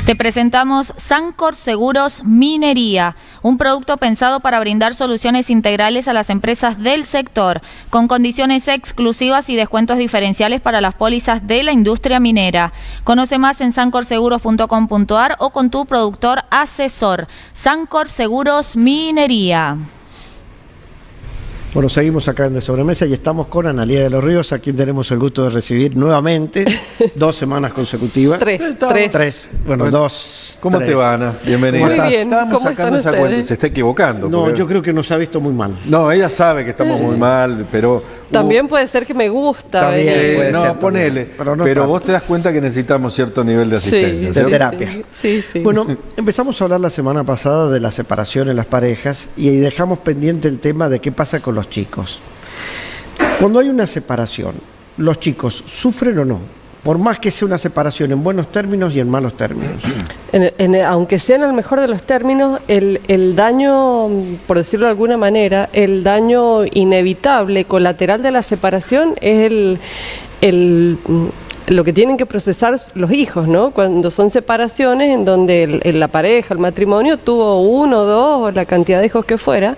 Te presentamos Sancor Seguros Minería, un producto pensado para brindar soluciones integrales a las empresas del sector, con condiciones exclusivas y descuentos diferenciales para las pólizas de la industria minera. Conoce más en sancorseguros.com.ar o con tu productor asesor. Sancor Seguros Minería. Bueno, seguimos acá en De Sobremesa y estamos con Analía de los Ríos, a quien tenemos el gusto de recibir nuevamente, 2 semanas consecutivas. Tres. Bueno, 2. ¿Cómo te va, Ana? Bienvenida. Muy bien. Estábamos sacando esa cuenta, se está equivocando. No, porque... yo creo que nos ha visto muy mal. No, ella sabe que estamos muy mal, pero... También puede ser que me gusta. También puede no, ser, ponele. Pero vos te das cuenta que necesitamos cierto nivel de asistencia. Sí, de terapia. Sí. Bueno, empezamos a hablar la semana pasada de la separación en las parejas y ahí dejamos pendiente el tema de qué pasa con los chicos. Cuando hay una separación, ¿los chicos sufren o no? Por más que sea una separación en buenos términos y en malos términos. Aunque sea en el mejor de los términos, el daño, por decirlo de alguna manera, el daño inevitable, colateral de la separación es lo que tienen que procesar los hijos, ¿no? Cuando son separaciones en donde la pareja, el matrimonio tuvo 1, 2 o la cantidad de hijos que fuera.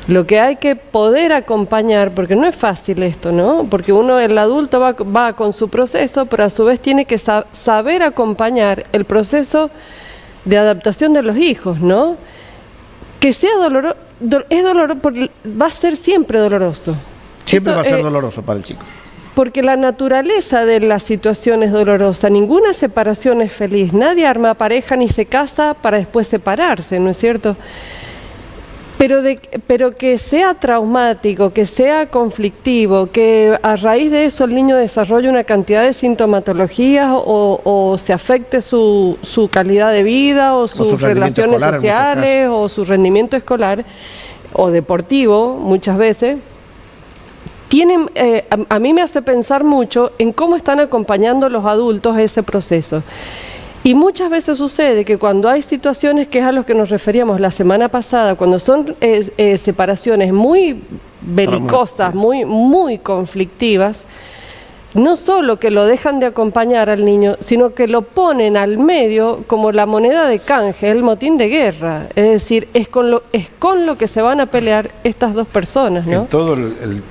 Lo que hay que poder acompañar, porque no es fácil esto, ¿no? Porque el adulto va con su proceso, pero a su vez tiene que saber acompañar el proceso de adaptación de los hijos, ¿no? Que sea doloroso, es doloroso, va a ser siempre doloroso. Siempre va a ser doloroso para el chico. Porque la naturaleza de la situación es dolorosa, ninguna separación es feliz, nadie arma pareja ni se casa para después separarse, ¿no es cierto? Pero que sea traumático, que sea conflictivo, que a raíz de eso el niño desarrolle una cantidad de sintomatologías o se afecte su calidad de vida o sus relaciones sociales o su rendimiento escolar o deportivo muchas veces, a mí me hace pensar mucho en cómo están acompañando los adultos ese proceso. Y muchas veces sucede que cuando hay situaciones, que es a los que nos referíamos la semana pasada, cuando son separaciones muy belicosas, muy conflictivas, no solo que lo dejan de acompañar al niño, sino que lo ponen al medio como la moneda de canje, el motín de guerra. Es decir, es con lo que se van a pelear estas dos personas, ¿no? Todo el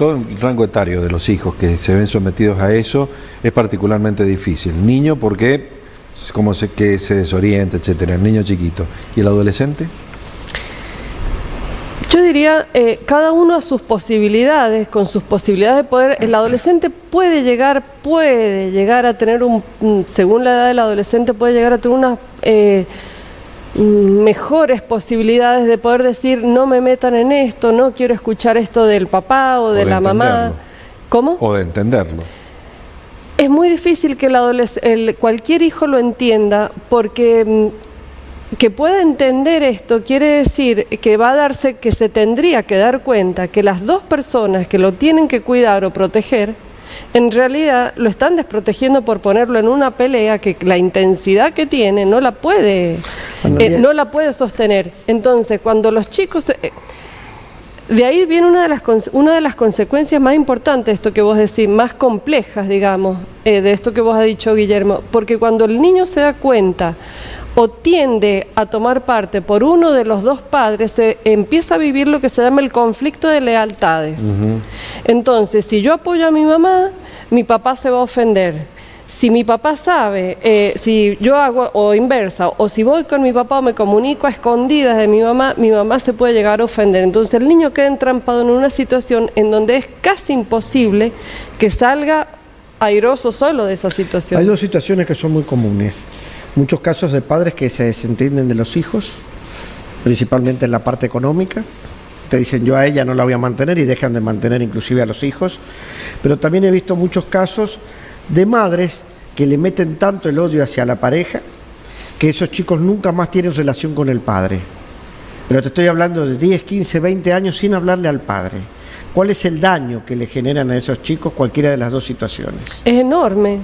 rango etario de los hijos que se ven sometidos a eso es particularmente difícil. Niño, porque... que se desorienta, etcétera, el niño chiquito. ¿Y el adolescente? Yo diría, cada uno a sus posibilidades, con sus posibilidades de poder, el adolescente puede llegar a tener según la edad del adolescente, puede llegar a tener unas mejores posibilidades de poder decir, no me metan en esto, no quiero escuchar esto del papá o de la mamá. ¿Cómo? O de entenderlo. Es muy difícil que cualquier hijo lo entienda, porque que pueda entender esto quiere decir que se tendría que dar cuenta que las dos personas que lo tienen que cuidar o proteger, en realidad lo están desprotegiendo por ponerlo en una pelea que la intensidad que tiene no la puede sostener. Entonces, cuando los chicos... De ahí viene una de las consecuencias más importantes de esto que vos decís, más complejas, digamos, de esto que vos has dicho, Guillermo, porque cuando el niño se da cuenta o tiende a tomar parte por uno de los dos padres, se empieza a vivir lo que se llama el conflicto de lealtades. Entonces, si yo apoyo a mi mamá, mi papá se va a ofender. Si mi papá sabe, si yo hago, o inversa, o si voy con mi papá o me comunico a escondidas de mi mamá se puede llegar a ofender. Entonces el niño queda entrampado en una situación en donde es casi imposible que salga airoso solo de esa situación. Hay dos situaciones que son muy comunes. Muchos casos de padres que se desentienden de los hijos, principalmente en la parte económica. Te dicen, yo a ella no la voy a mantener, y dejan de mantener inclusive a los hijos. Pero también he visto muchos casos de madres que le meten tanto el odio hacia la pareja que esos chicos nunca más tienen relación con el padre. Pero te estoy hablando de 10, 15, 20 años sin hablarle al padre. ¿Cuál es el daño que le generan a esos chicos cualquiera de las dos situaciones? Es enorme.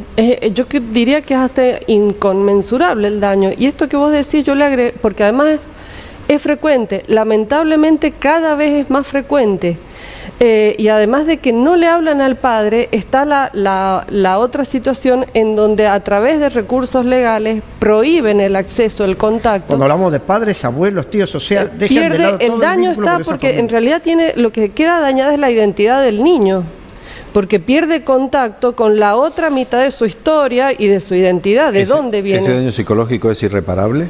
Yo diría que es hasta inconmensurable el daño. Y esto que vos decís yo le agregué, porque además es frecuente, lamentablemente cada vez es más frecuente. Y además de que no le hablan al padre, está la otra situación en donde a través de recursos legales prohíben el acceso, el contacto. Cuando hablamos de padres, abuelos, tíos, o sea, dejan de lado todo el daño está porque en realidad lo que queda dañada es la identidad del niño, porque pierde contacto con la otra mitad de su historia y de su identidad, de dónde viene. ¿Ese daño psicológico es irreparable?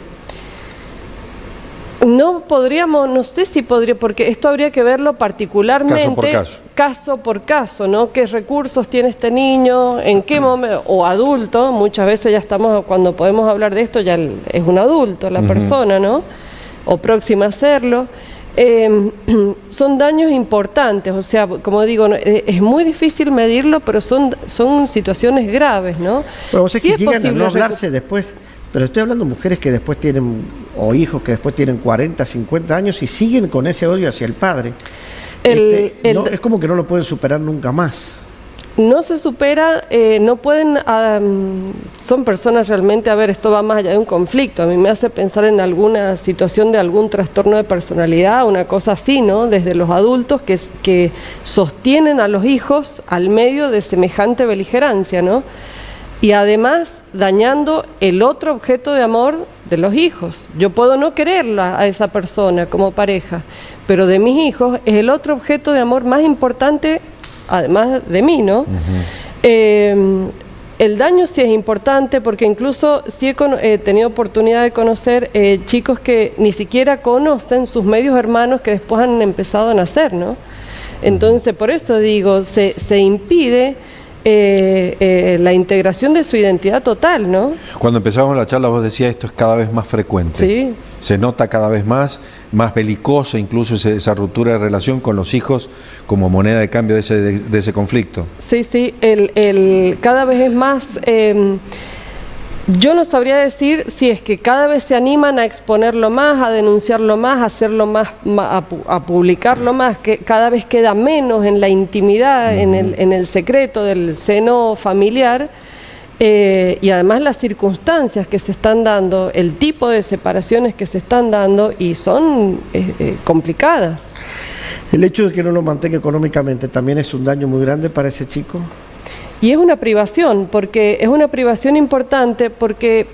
No podríamos, no sé si podría, porque esto habría que verlo particularmente, caso por caso, ¿no? ¿Qué recursos tiene este niño? ¿En qué momento? O adulto, muchas veces ya estamos, cuando podemos hablar de esto, ya es un adulto la persona, ¿no? O próxima a serlo. Son daños importantes, o sea, como digo, es muy difícil medirlo, pero son situaciones graves, ¿no? Pero vos es que llegan a no hablarse después. Pero estoy hablando de mujeres que después tienen, o hijos que después tienen 40, 50 años y siguen con ese odio hacia el padre. Es como que no lo pueden superar nunca más. No se supera, no pueden, son personas realmente, a ver, esto va más allá de un conflicto. A mí me hace pensar en alguna situación de algún trastorno de personalidad, una cosa así, ¿no? Desde los adultos que sostienen a los hijos al medio de semejante beligerancia, ¿no? Y además dañando el otro objeto de amor de los hijos. Yo puedo no quererla a esa persona como pareja, pero de mis hijos es el otro objeto de amor más importante, además de mí, ¿no? El daño sí es importante porque incluso sí he tenido oportunidad de conocer chicos que ni siquiera conocen sus medios hermanos que después han empezado a nacer, ¿no? Entonces, por eso digo, se impide la integración de su identidad total, ¿no? Cuando empezamos la charla vos decías esto es cada vez más frecuente. Sí. Se nota cada vez más belicosa incluso esa ruptura de relación con los hijos como moneda de cambio de ese conflicto. Sí, sí, cada vez es más... yo no sabría decir si es que cada vez se animan a exponerlo más, a denunciarlo más, a hacerlo más, a publicarlo más, que cada vez queda menos en la intimidad, en el secreto del seno familiar, y además las circunstancias que se están dando, el tipo de separaciones que se están dando, y son complicadas. ¿El hecho de que no lo mantenga económicamente también es un daño muy grande para ese chico? Y es una privación, porque es una privación importante, porque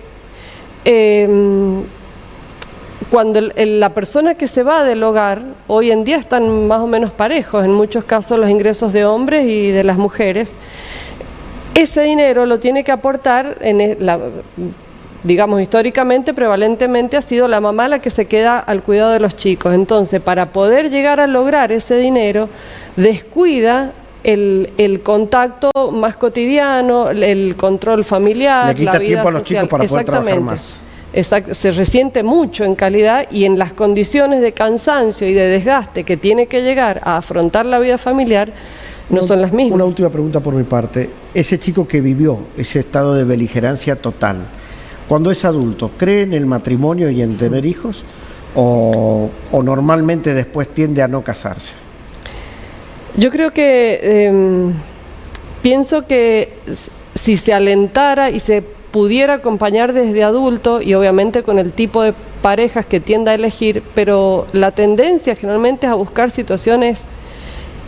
cuando la persona que se va del hogar, hoy en día están más o menos parejos, en muchos casos los ingresos de hombres y de las mujeres, ese dinero lo tiene que aportar, digamos históricamente, prevalentemente ha sido la mamá la que se queda al cuidado de los chicos. Entonces, para poder llegar a lograr ese dinero, descuida el contacto más cotidiano, el control familiar, le quita la vida tiempo a los social. chicos para poder trabajar más. Se resiente mucho en calidad y en las condiciones de cansancio y de desgaste que tiene que llegar a afrontar la vida familiar no son las mismas. Una última pregunta por mi parte. Ese chico que vivió ese estado de beligerancia total, cuando es adulto, ¿cree en el matrimonio y en tener hijos? ¿O normalmente después tiende a no casarse? Yo creo que pienso que si se alentara y se pudiera acompañar desde adulto y obviamente con el tipo de parejas que tienda a elegir, pero la tendencia generalmente es a buscar situaciones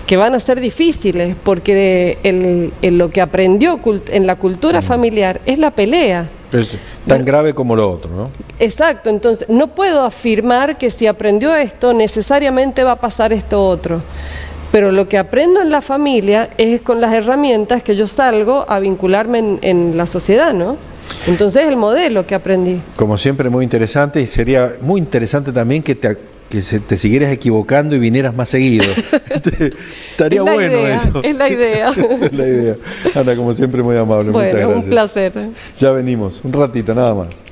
que van a ser difíciles, porque lo que aprendió en la cultura familiar es la pelea. Es tan grave como lo otro, ¿no? Exacto, entonces no puedo afirmar que si aprendió esto necesariamente va a pasar esto otro, pero lo que aprendo en la familia es con las herramientas que yo salgo a vincularme en la sociedad, ¿no? Entonces el modelo que aprendí. Como siempre, muy interesante, y sería muy interesante también que te siguieras equivocando y vinieras más seguido. Estaría bueno eso. Es la idea. Es la idea. Ana, como siempre, muy amable. Bueno, muchas gracias. Un placer. Ya venimos, un ratito, nada más.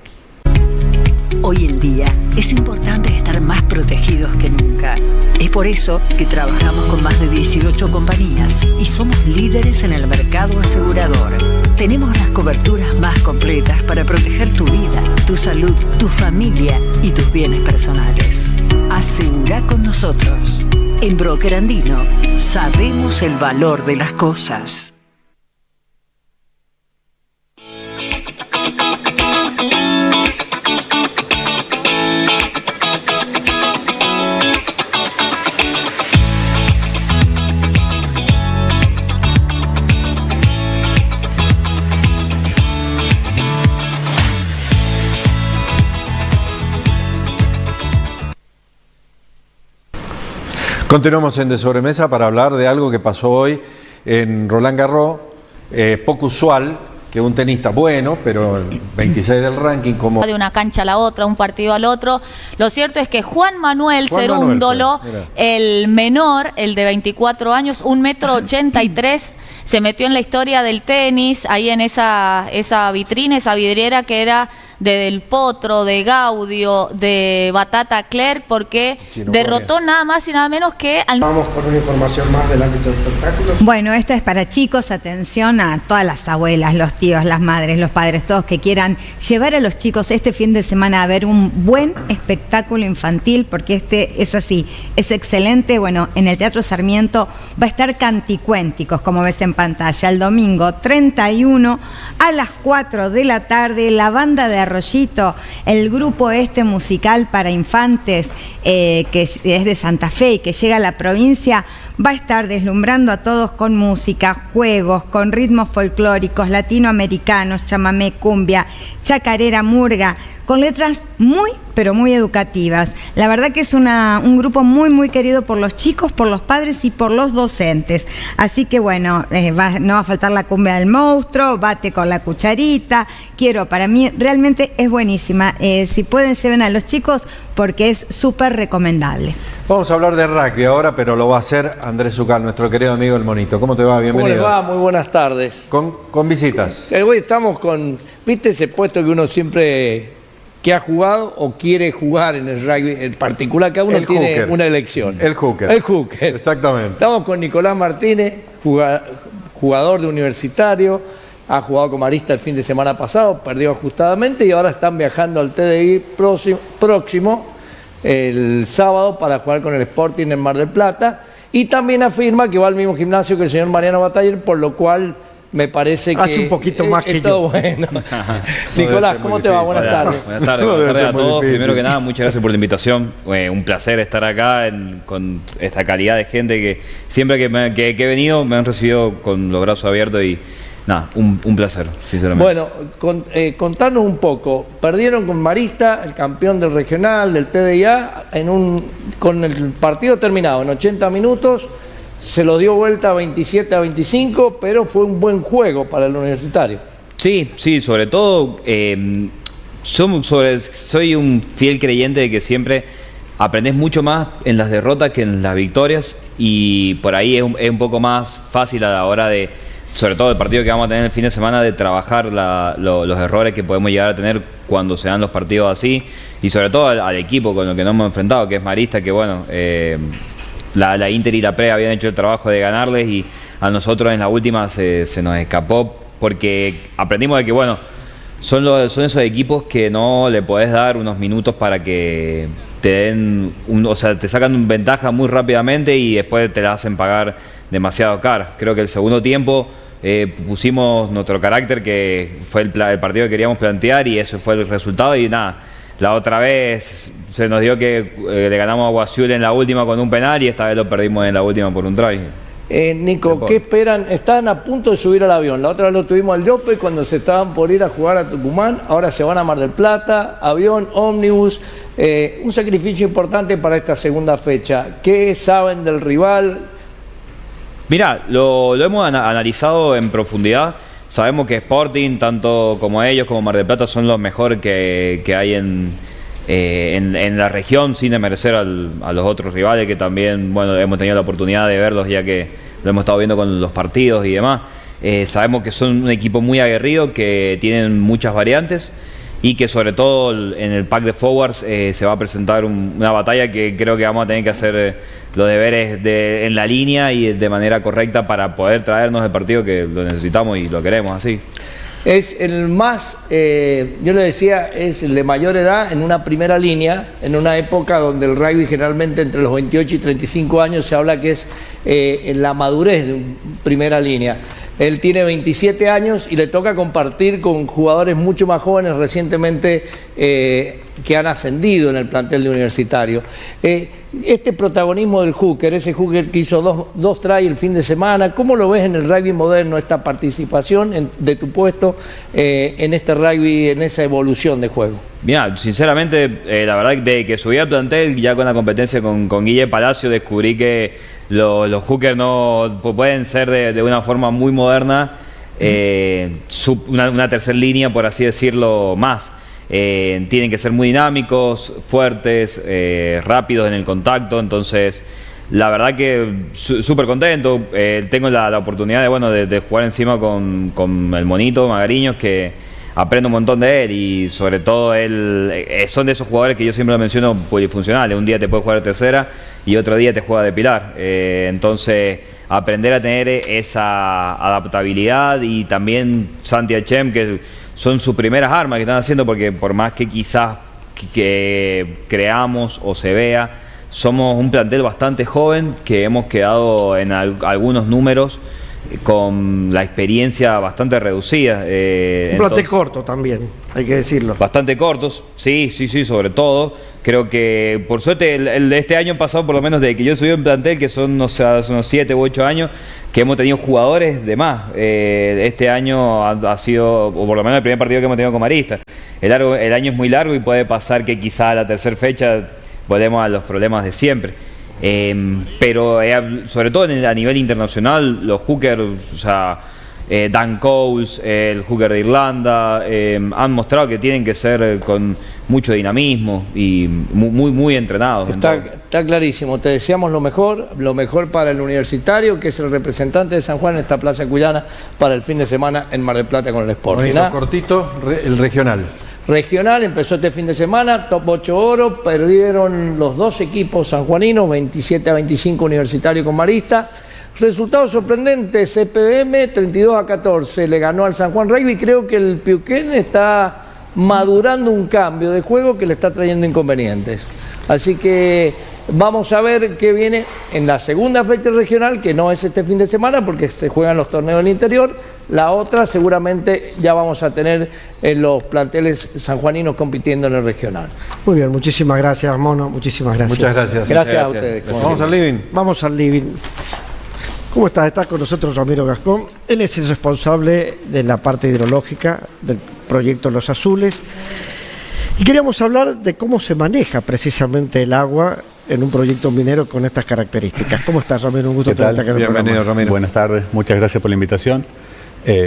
Hoy en día es importante estar más protegidos que nunca. Es por eso que trabajamos con más de 18 compañías y somos líderes en el mercado asegurador. Tenemos las coberturas más completas para proteger tu vida, tu salud, tu familia y tus bienes personales. Asegura con nosotros. En Broker Andino sabemos el valor de las cosas. Continuamos en De Sobremesa para hablar de algo que pasó hoy en Roland Garros, poco usual que un tenista bueno, pero 26 del ranking, como de una cancha a la otra, un partido al otro. Lo cierto es que Juan Manuel Cerúndolo, el menor, el de 24 años, 1,83 m, se metió en la historia del tenis, ahí en esa vitrina, esa vidriera que era de Del Potro, de Gaudio, de Batata Clerc, porque derrotó nada más y nada menos que al... Vamos con una información más del ámbito de espectáculos. Bueno, esta es para chicos, atención a todas las abuelas, los tíos, las madres, los padres, todos que quieran llevar a los chicos este fin de semana a ver un buen espectáculo infantil, porque este es así, es excelente. Bueno, en el Teatro Sarmiento va a estar Canticuénticos, como ves en pantalla, el domingo 31 a las 4 de la tarde, la banda de Arroyito, el grupo musical para infantes que es de Santa Fe y que llega a la provincia, va a estar deslumbrando a todos con música, juegos, con ritmos folclóricos, latinoamericanos, chamamé, cumbia, chacarera, murga, con letras muy, pero muy educativas. La verdad que es un grupo muy, muy querido por los chicos, por los padres y por los docentes. Así que bueno, no va a faltar la cumbia del monstruo, bate con la cucharita. Para mí realmente es buenísima. Si pueden, lleven a los chicos porque es súper recomendable. Vamos a hablar de rugby ahora, pero lo va a hacer Andrés Zucal, nuestro querido amigo El Monito. ¿Cómo te va? Bienvenido. ¿Cómo les va? Muy buenas tardes. Con visitas. Hoy estamos ¿viste ese puesto que uno siempre que ha jugado o quiere jugar en el rugby en particular? Cada uno tiene hooker, una elección. El hooker. El hooker. Exactamente. Estamos con Nicolás Martínez, jugador de Universitario, ha jugado con Marista el fin de semana pasado, perdió ajustadamente y ahora están viajando al TDI próximo el sábado para jugar con el Sporting en Mar del Plata, y también afirma que va al mismo gimnasio que el señor Mariano Bataller, por lo cual me parece que hace un poquito más que todo yo. Bueno. Nicolás, ¿cómo te va? Buenas tardes. Buenas tardes a todos. Primero que nada, muchas gracias por la invitación. Un placer estar acá con esta calidad de gente que siempre que he venido me han recibido con los brazos abiertos y nada, un placer, sinceramente. Bueno, contanos un poco. Perdieron con Marista, el campeón del regional, del TDIA, con el partido terminado en 80 minutos. Se lo dio vuelta 27-25, pero fue un buen juego para el Universitario. Sí, sobre todo soy un fiel creyente de que siempre aprendes mucho más en las derrotas que en las victorias, y por ahí es un poco más fácil a la hora de, sobre todo el partido que vamos a tener el fin de semana, de trabajar los errores que podemos llegar a tener cuando se dan los partidos así, y sobre todo al equipo con el que nos hemos enfrentado, que es Marista, que bueno... La Inter y la Pre habían hecho el trabajo de ganarles y a nosotros en la última se nos escapó, porque aprendimos de que bueno, son esos equipos que no le podés dar unos minutos para que te den, te sacan ventaja muy rápidamente y después te la hacen pagar demasiado cara. Creo que el segundo tiempo pusimos nuestro carácter, que fue el partido que queríamos plantear, y eso fue el resultado. Y nada, la otra vez se nos dio que le ganamos a Guasiul en la última con un penal, y esta vez lo perdimos en la última por un try. Nico, ¿qué esperan? Estaban a punto de subir al avión. La otra vez lo tuvimos al Yope cuando se estaban por ir a jugar a Tucumán. Ahora se van a Mar del Plata, avión, ómnibus. Un sacrificio importante para esta segunda fecha. ¿Qué saben del rival? Mirá, lo hemos analizado en profundidad. Sabemos que Sporting, tanto como ellos como Mar del Plata, son los mejores que hay en la región, sin desmerecer a los otros rivales, que también, bueno, hemos tenido la oportunidad de verlos, ya que lo hemos estado viendo con los partidos y demás. Sabemos que son un equipo muy aguerrido, que tienen muchas variantes, y que sobre todo en el pack de forwards se va a presentar una batalla que creo que vamos a tener que hacer los deberes en la línea y de manera correcta para poder traernos el partido, que lo necesitamos y lo queremos así. Es el más, yo le decía, es el de mayor edad en una primera línea, en una época donde el rugby generalmente entre los 28 y 35 años se habla que es la madurez de primera línea. Él tiene 27 años y le toca compartir con jugadores mucho más jóvenes recientemente que han ascendido en el plantel de Universitario. Este protagonismo del hooker, ese hooker que hizo dos tries el fin de semana, ¿cómo lo ves en el rugby moderno, esta participación de tu puesto en este rugby, en esa evolución de juego? Mira, sinceramente, la verdad de que subí al plantel ya con la competencia con Guille Palacio, descubrí que los hookers no pueden ser de una forma muy moderna, una tercera línea, por así decirlo, más. Tienen que ser muy dinámicos, fuertes, rápidos en el contacto. Entonces, la verdad que súper contento. Tengo la oportunidad de jugar encima con el monito Magariños, que aprendo un montón de él, y sobre todo él son de esos jugadores que yo siempre lo menciono, polifuncionales. Un día te puede jugar de tercera y otro día te juega de pilar. Entonces, aprender a tener esa adaptabilidad, y también Santi Achem, que son sus primeras armas que están haciendo, porque por más que quizás que creamos o se vea, somos un plantel bastante joven, que hemos quedado en algunos números con la experiencia bastante reducida. Un plantel corto también, hay que decirlo. Bastante cortos, sí, sobre todo. Creo que, por suerte, el de este año pasado, por lo menos desde que yo subí en plantel, que son unos 7 u 8 años, que hemos tenido jugadores de más. Este año ha sido, o por lo menos el primer partido que hemos tenido con Marista. El año es muy largo y puede pasar que quizá a la tercera fecha volvemos a los problemas de siempre. Pero sobre todo a nivel internacional, los hookers, o sea, Dan Coles, el hooker de Irlanda, han mostrado que tienen que ser con mucho dinamismo y muy entrenados. Está clarísimo. Te deseamos lo mejor para el Universitario, que es el representante de San Juan en esta Plaza Cuyana para el fin de semana en Mar del Plata con el Sporting. Bonito, cortito, el regional. Regional empezó este fin de semana, top 8 oro, perdieron los dos equipos sanjuaninos, 27-25 Universitario con Marista. Resultado sorprendente, CPM 32-14, le ganó al San Juan Rugby. Creo que el Piuquén está madurando un cambio de juego que le está trayendo inconvenientes. Así que vamos a ver qué viene en la segunda fecha regional, que no es este fin de semana porque se juegan los torneos del interior. La otra seguramente ya vamos a tener los planteles sanjuaninos compitiendo en el regional. Muy bien, muchísimas gracias, Mono, muchísimas gracias. Muchas gracias. Gracias a ustedes. Vamos al living. Vamos al living. ¿Cómo estás? Está con nosotros Ramiro Gascón. Él es el responsable de la parte hidrológica del proyecto Los Azules. Y queríamos hablar de cómo se maneja precisamente el agua en un proyecto minero con estas características. ¿Cómo estás, Ramiro? Un gusto tenerte acá en el programa. Bienvenido, Ramiro. Buenas tardes, muchas gracias por la invitación.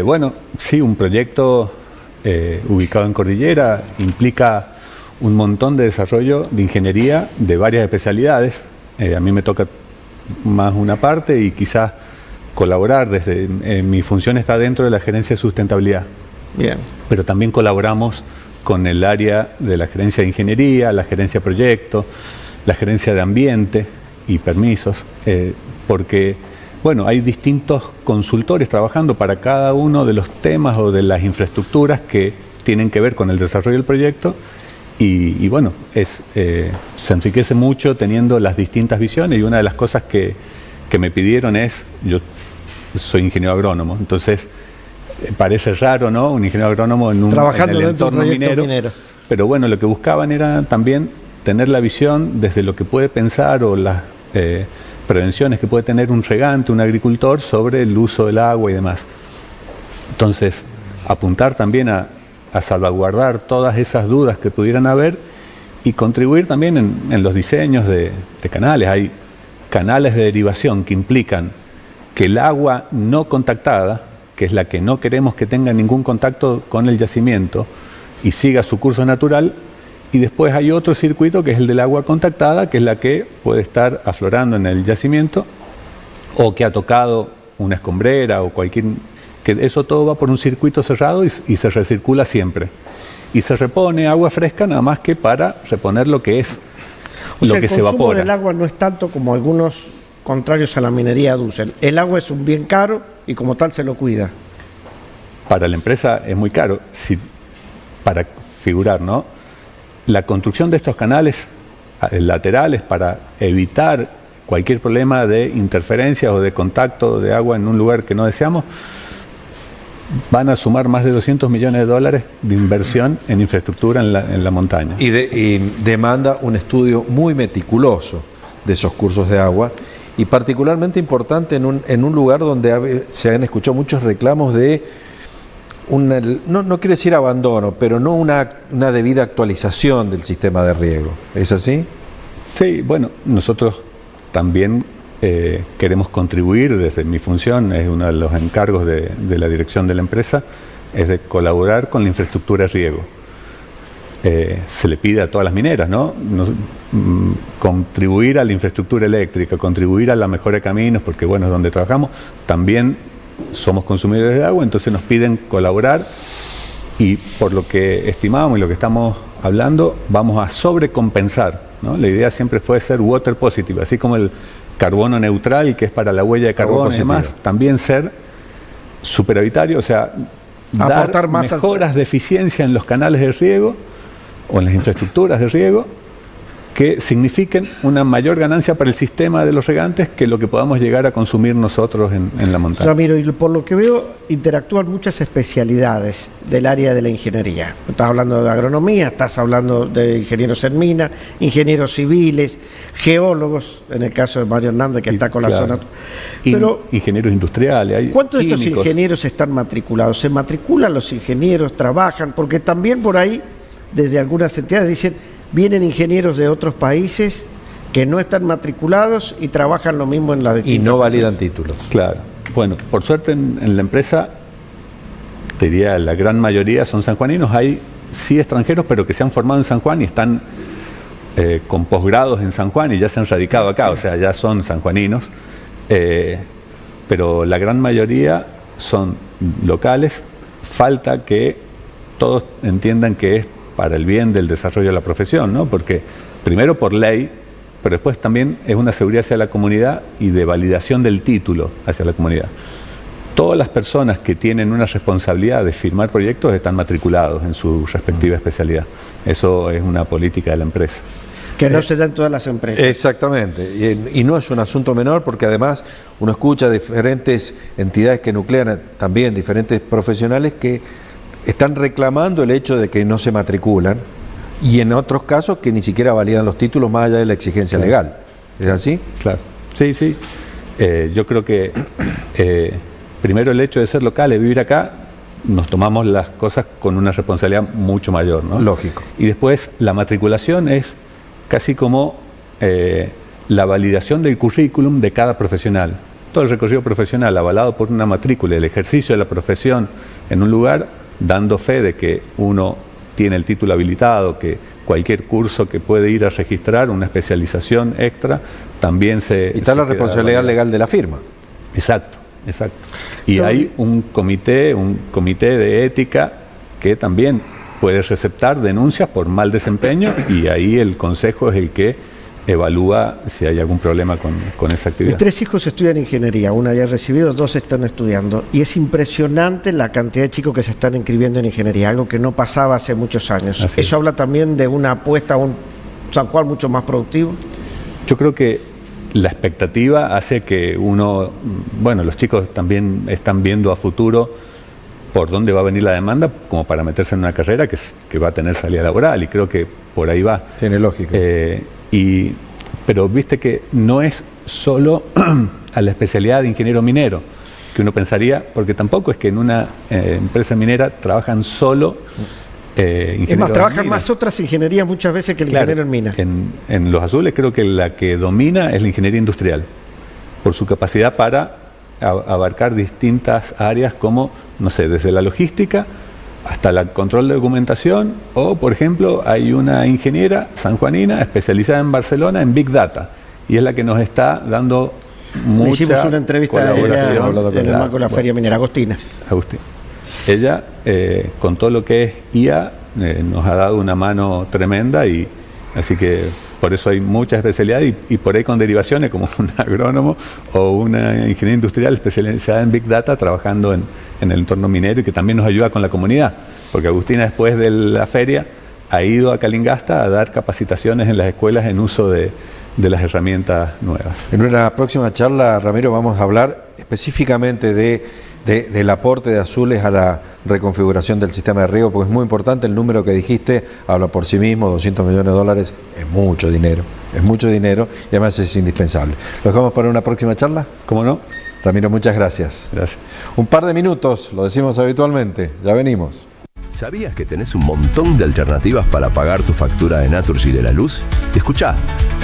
Bueno, sí, un proyecto ubicado en Cordillera implica un montón de desarrollo de ingeniería de varias especialidades. A mí me toca más una parte y quizás colaborar mi función está dentro de la gerencia de sustentabilidad. Bien. Pero también colaboramos con el área de la gerencia de ingeniería, la gerencia de proyectos, la gerencia de ambiente y permisos, porque bueno, hay distintos consultores trabajando para cada uno de los temas o de las infraestructuras que tienen que ver con el desarrollo del proyecto. Y bueno, se enriquece mucho teniendo las distintas visiones, y una de las cosas que me pidieron es, yo soy ingeniero agrónomo, entonces parece raro, ¿no? Un ingeniero agrónomo trabajando en el dentro de un entorno proyecto minero. minero. Pero bueno, lo que buscaban era también tener la visión desde lo que puede pensar o las prevenciones que puede tener un regante, un agricultor sobre el uso del agua y demás. Entonces, apuntar también a salvaguardar todas esas dudas que pudieran haber y contribuir también en los diseños de canales. Hay canales de derivación que implican que el agua no contactada, que es la que no queremos que tenga ningún contacto con el yacimiento y siga su curso natural, y después hay otro circuito que es el del agua contactada, que es la que puede estar aflorando en el yacimiento o que ha tocado una escombrera o cualquier... que eso todo va por un circuito cerrado y se recircula siempre. Y se repone agua fresca nada más que para reponer lo que es lo que se evapora. El consumo del agua no es tanto como algunos contrarios a la minería aducen. El agua es un bien caro y como tal se lo cuida. Para la empresa es muy caro, para figurar, ¿no? La construcción de estos canales laterales para evitar cualquier problema de interferencia o de contacto de agua en un lugar que no deseamos, van a sumar más de $200 millones de inversión en infraestructura en la montaña. Y demanda un estudio muy meticuloso de esos cursos de agua, y particularmente importante en un lugar donde se han escuchado muchos reclamos de no quiero decir abandono, pero no una debida actualización del sistema de riego. ¿Es así? Sí, bueno, nosotros también queremos contribuir desde mi función, es uno de los encargos de la dirección de la empresa, es de colaborar con la infraestructura de riego. Se le pide a todas las mineras, ¿no? Contribuir a la infraestructura eléctrica, contribuir a la mejora de caminos, porque bueno, es donde trabajamos, también somos consumidores de agua, entonces nos piden colaborar, y por lo que estimamos y lo que estamos hablando, vamos a sobrecompensar, ¿no? La idea siempre fue ser water positive, así como el carbono neutral, que es para la huella de carbono y demás, también ser superavitario, o sea, dar mejoras de eficiencia en los canales de riego o en las infraestructuras de riego que signifiquen una mayor ganancia para el sistema de los regantes que lo que podamos llegar a consumir nosotros en la montaña. Ramiro, y por lo que veo, interactúan muchas especialidades del área de la ingeniería. Estás hablando de agronomía, estás hablando de ingenieros en mina, ingenieros civiles, geólogos, en el caso de Mario Hernández, que está con la zona. Pero, ingenieros industriales. ¿cuántos de estos ingenieros están matriculados? ¿Se matriculan los ingenieros? ¿Trabajan? Porque también por ahí, desde algunas entidades dicen, vienen ingenieros de otros países que no están matriculados y trabajan lo mismo en la distintas y no validan títulos. Claro. Bueno, por suerte en la empresa, te diría, la gran mayoría son sanjuaninos. Hay sí extranjeros, pero que se han formado en San Juan y están con posgrados en San Juan y ya se han radicado acá, o sea, ya son sanjuaninos. Pero la gran mayoría son locales. Falta que todos entiendan que es para el bien del desarrollo de la profesión, ¿no? Porque primero por ley, pero después también es una seguridad hacia la comunidad y de validación del título hacia la comunidad. Todas las personas que tienen una responsabilidad de firmar proyectos están matriculados en su respectiva especialidad. Eso es una política de la empresa. Que no se da en todas las empresas. Exactamente, y no es un asunto menor, porque además uno escucha diferentes entidades que nuclean también, diferentes profesionales que están reclamando el hecho de que no se matriculan, y en otros casos que ni siquiera validan los títulos más allá de la exigencia legal. ¿Es así? Claro. Sí, sí. Yo creo que primero el hecho de ser locales, vivir acá, nos tomamos las cosas con una responsabilidad mucho mayor, ¿no? Lógico. Y después la matriculación es casi como la validación del currículum de cada profesional. Todo el recorrido profesional avalado por una matrícula, el ejercicio de la profesión en un lugar, dando fe de que uno tiene el título habilitado, que cualquier curso que puede ir a registrar, una especialización extra, también se... Y está la responsabilidad legal de la firma. Exacto, exacto. Y hay un comité de ética que también puede receptar denuncias por mal desempeño, y ahí el consejo es el que evalúa si hay algún problema con esa actividad. Mis 3 hijos estudian ingeniería, uno ya ha recibido, 2 están estudiando, y es impresionante la cantidad de chicos que se están inscribiendo en ingeniería, algo que no pasaba hace muchos años. Así ¿Eso habla también de una apuesta a un San Juan mucho más productivo? Yo creo que la expectativa hace que los chicos también están viendo a futuro por dónde va a venir la demanda como para meterse en una carrera que va a tener salida laboral, y creo que por ahí va. Tiene lógica. Pero viste que no es solo a la especialidad de ingeniero minero, que uno pensaría, porque tampoco es que en una empresa minera trabajan solo ingenieros. Es más, trabajan en más otras ingenierías muchas veces que el ingeniero en mina. En los azules creo que la que domina es la ingeniería industrial, por su capacidad para abarcar distintas áreas como, no sé, desde la logística hasta el control de documentación, o por ejemplo hay una ingeniera sanjuanina especializada en Barcelona en Big Data, y es la que nos está dando mucha hicimos una entrevista colaboración en el marco de la Feria Minera. Agustina. Ella, con todo lo que es IA, nos ha dado una mano tremenda, y así que por eso hay mucha especialidad, y por ahí con derivaciones como un agrónomo o una ingeniería industrial especializada en Big Data trabajando en el entorno minero, y que también nos ayuda con la comunidad, porque Agustina, después de la feria, ha ido a Calingasta a dar capacitaciones en las escuelas en uso de las herramientas nuevas. En una próxima charla, Ramiro, vamos a hablar específicamente del aporte de Azules a la reconfiguración del sistema de riego, porque es muy importante. El número que dijiste habla por sí mismo. $200 millones es mucho dinero, y además es indispensable. ¿Lo dejamos para una próxima charla? ¿Cómo no? Ramiro, muchas gracias. Gracias. Un par de minutos, lo decimos habitualmente, ya venimos. ¿Sabías que tenés un montón de alternativas para pagar tu factura de Naturgy de la luz? Escuchá: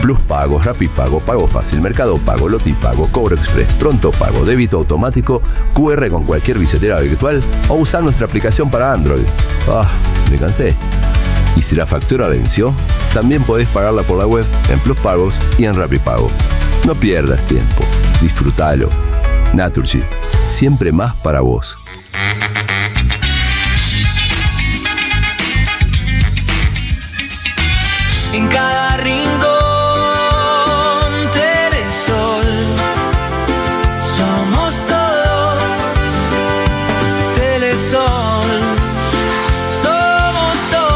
Plus Pagos, Rapipago, Pago Fácil, Mercado Pago, Lotipago, Cobro Express, Pronto Pago, Débito Automático, QR con cualquier billetera virtual, o usar nuestra aplicación para Android. Me cansé. Y si la factura venció, también podés pagarla por la web, en Plus Pagos y en Rapipago. No pierdas tiempo, disfrútalo. Naturgy, siempre más para vos. En cada rincón, Telesol. Somos todos Telesol. Somos todos.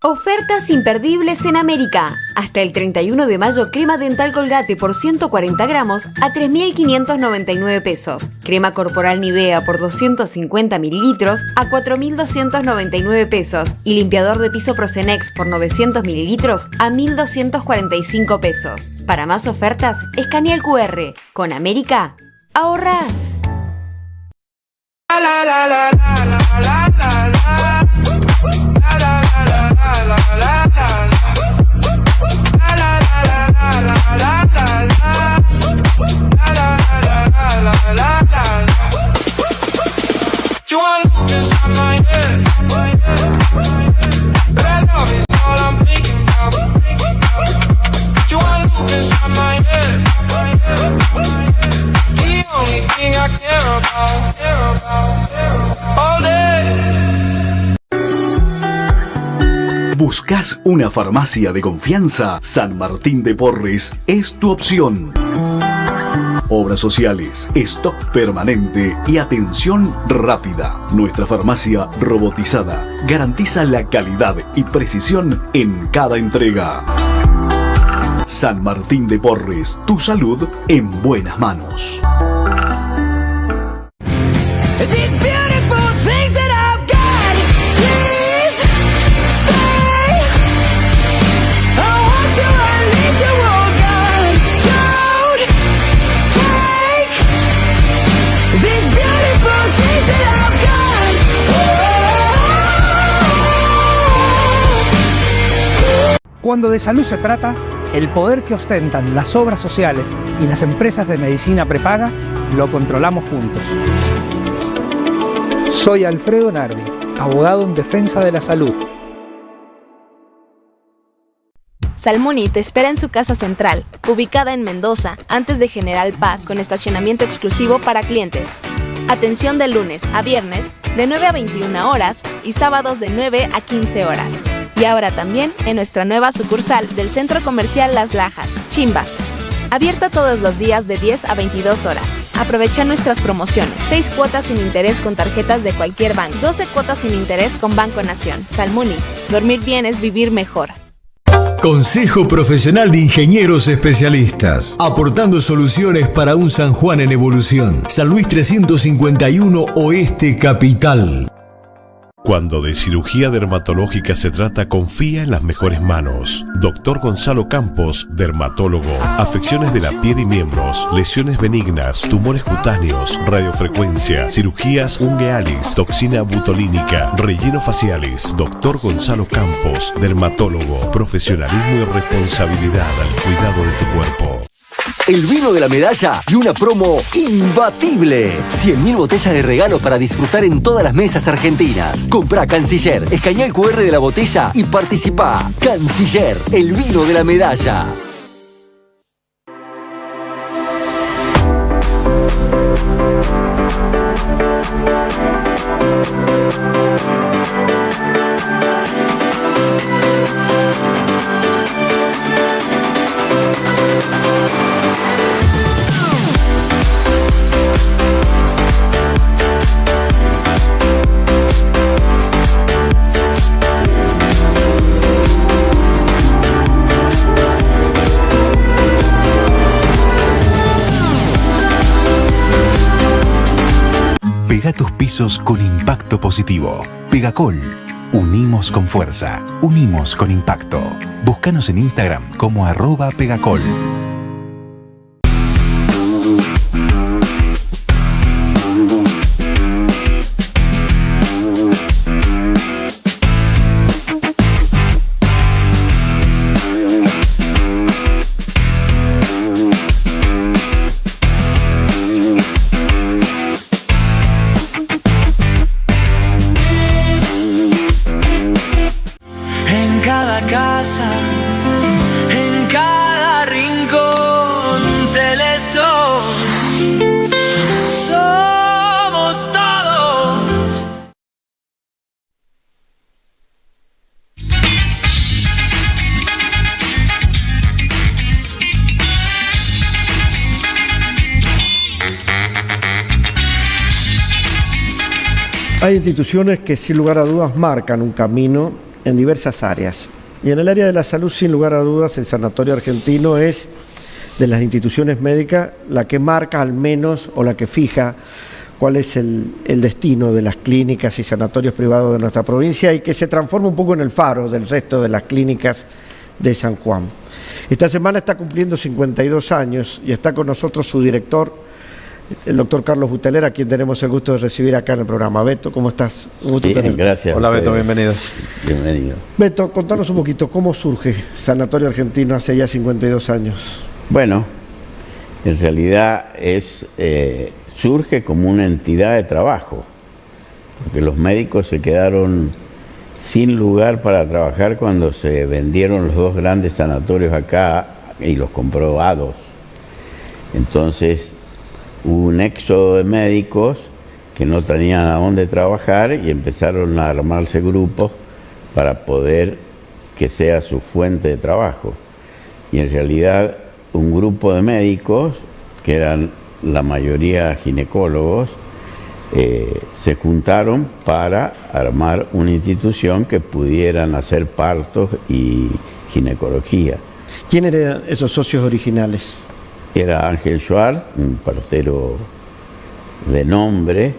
Ofertas imperdibles en América. Hasta el 31 de mayo, crema dental Colgate por 140 gramos a 3.599 pesos. Crema corporal Nivea por 250 mililitros a 4.299 pesos. Y limpiador de piso Procenex por 900 mililitros a 1.245 pesos. Para más ofertas, escanea el QR. Con América, ahorrás. You want to inside my head, but I love is all I'm thinking about. You want to inside my head, it's the only thing I care about, all day. ¿Buscas una farmacia de confianza? San Martín de Porres es tu opción. Obras sociales, stock permanente y atención rápida. Nuestra farmacia robotizada garantiza la calidad y precisión en cada entrega. San Martín de Porres, tu salud en buenas manos. Cuando de salud se trata, el poder que ostentan las obras sociales y las empresas de medicina prepaga lo controlamos juntos. Soy Alfredo Nardi, abogado en defensa de la salud. Salmuni te espera en su casa central, ubicada en Mendoza, antes de General Paz, con estacionamiento exclusivo para clientes. Atención de lunes a viernes, de 9 a 21 horas y sábados de 9 a 15 horas. Y ahora también en nuestra nueva sucursal del Centro Comercial Las Lajas, Chimbas. Abierta todos los días de 10 a 22 horas. Aprovecha nuestras promociones. 6 cuotas sin interés con tarjetas de cualquier banco. 12 cuotas sin interés con Banco Nación. Salmuni. Dormir bien es vivir mejor. Consejo Profesional de Ingenieros Especialistas, aportando soluciones para un San Juan en evolución. San Luis 351 Oeste Capital. Cuando de cirugía dermatológica se trata, confía en las mejores manos. Dr. Gonzalo Campos, dermatólogo. Afecciones de la piel y miembros, lesiones benignas, tumores cutáneos, radiofrecuencia, cirugías unguealis, toxina butolínica, relleno facialis. Dr. Gonzalo Campos, dermatólogo. Profesionalismo y responsabilidad al cuidado de tu cuerpo. El vino de la medalla y una promo imbatible. 100.000 botellas de regalo para disfrutar en todas las mesas argentinas. Comprá Canciller, escanea el QR de la botella y participá. Canciller, el vino de la medalla. Pega tus pisos con impacto positivo. Pegacol. Unimos con fuerza. Unimos con impacto. Búscanos en Instagram como @Pegacol. En cada casa, en cada rincón, Teleson. Somos todos. Hay instituciones que sin lugar a dudas marcan un camino en diversas áreas. Y en el área de la salud, sin lugar a dudas, el Sanatorio Argentino es de las instituciones médicas la que marca al menos o la que fija cuál es el destino de las clínicas y sanatorios privados de nuestra provincia y que se transforma un poco en el faro del resto de las clínicas de San Juan. Esta semana está cumpliendo 52 años y está con nosotros su director, el doctor Carlos Buteler, a quien tenemos el gusto de recibir acá en el programa. Beto, ¿cómo estás? Un gusto tenerte. Gracias. Hola Beto, bienvenido. Bienvenido. Beto, contanos un poquito, ¿cómo surge Sanatorio Argentino hace ya 52 años? Bueno, en realidad surge como una entidad de trabajo, porque los médicos se quedaron sin lugar para trabajar cuando se vendieron los dos grandes sanatorios acá y los compró ADOS. Entonces hubo un éxodo de médicos que no tenían a dónde trabajar y empezaron a armarse grupos para poder que sea su fuente de trabajo. Y en realidad un grupo de médicos, que eran la mayoría ginecólogos, se juntaron para armar una institución que pudieran hacer partos y ginecología. ¿Quién eran esos socios originales? Era Ángel Schwartz, un partero de nombre,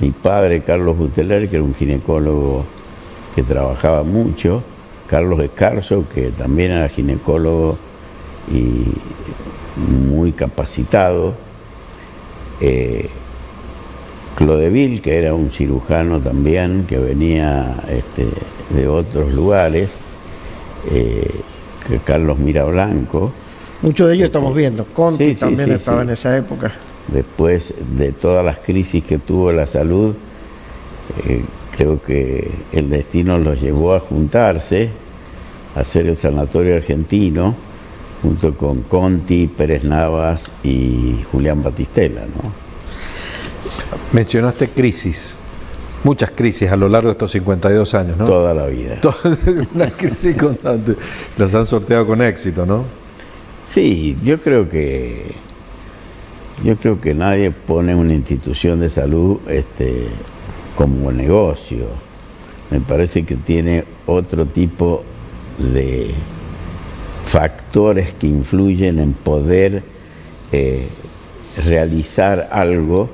mi padre Carlos Buteler, que era un ginecólogo que trabajaba mucho, Carlos Escarzo, que también era ginecólogo y muy capacitado, Clodevil, que era un cirujano también, que venía de otros lugares, Carlos Mirablanco. Muchos de ellos estamos viendo. Conti sí, también sí, estaba sí. en esa época. Después de todas las crisis que tuvo la salud, creo que el destino los llevó a juntarse, a hacer el Sanatorio Argentino, junto con Conti, Pérez Navas y Julián Batistela, ¿no? Mencionaste crisis, muchas crisis a lo largo de estos 52 años, ¿no? Toda la vida. Una crisis constante. Las han sorteado con éxito, ¿no? Sí, yo creo que nadie pone una institución de salud como negocio. Me parece que tiene otro tipo de factores que influyen en poder realizar algo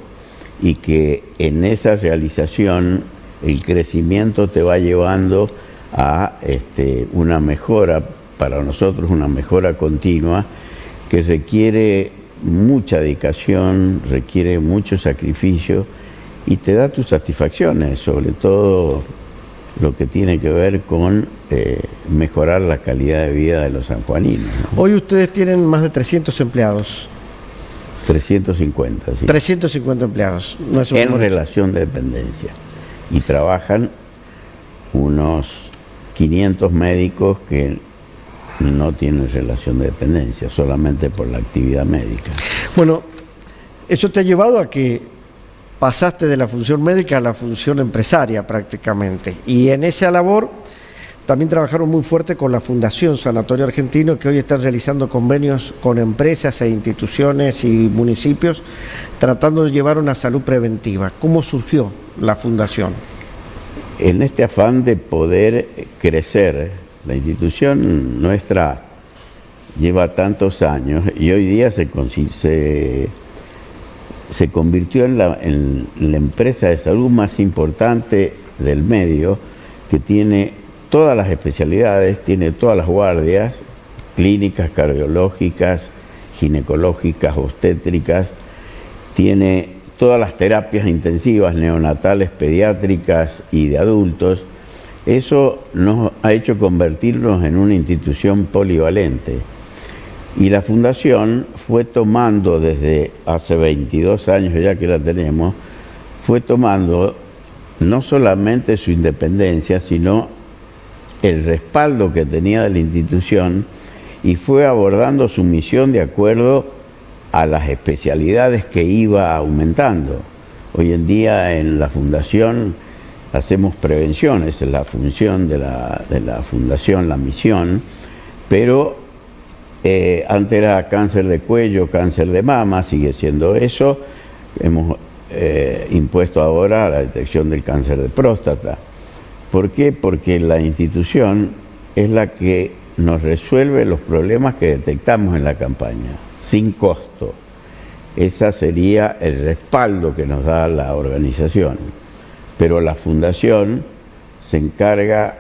y que en esa realización el crecimiento te va llevando a una mejora, para nosotros una mejora continua, que requiere mucha dedicación, requiere mucho sacrificio y te da tus satisfacciones, sobre todo lo que tiene que ver con mejorar la calidad de vida de los sanjuaninos, ¿no? Hoy ustedes tienen más de 300 empleados. 350, sí. 350 empleados. No es un en número. relación de dependencia. Y trabajan unos 500 médicos que no tienen relación de dependencia, solamente por la actividad médica. Bueno, eso te ha llevado a que pasaste de la función médica a la función empresaria prácticamente. Y en esa labor también trabajaron muy fuerte con la Fundación Sanatorio Argentino, que hoy están realizando convenios con empresas e instituciones y municipios tratando de llevar una salud preventiva. ¿Cómo surgió la fundación? En este afán de poder crecer, la institución nuestra lleva tantos años y hoy día se convirtió en la empresa de salud más importante del medio, que tiene todas las especialidades, tiene todas las guardias, clínicas, cardiológicas, ginecológicas, obstétricas, tiene todas las terapias intensivas, neonatales, pediátricas y de adultos. Eso nos ha hecho convertirnos en una institución polivalente. Y la Fundación fue tomando, desde hace 22 años ya que la tenemos, fue tomando no solamente su independencia, sino el respaldo que tenía de la institución, y fue abordando su misión de acuerdo a las especialidades que iba aumentando. Hoy en día en la Fundación hacemos prevención, esa es la función de la Fundación, la misión, pero antes era cáncer de cuello, cáncer de mama, sigue siendo eso. Hemos impuesto ahora la detección del cáncer de próstata. ¿Por qué? Porque la institución es la que nos resuelve los problemas que detectamos en la campaña, sin costo. Ese sería el respaldo que nos da la organización. Pero la Fundación se encarga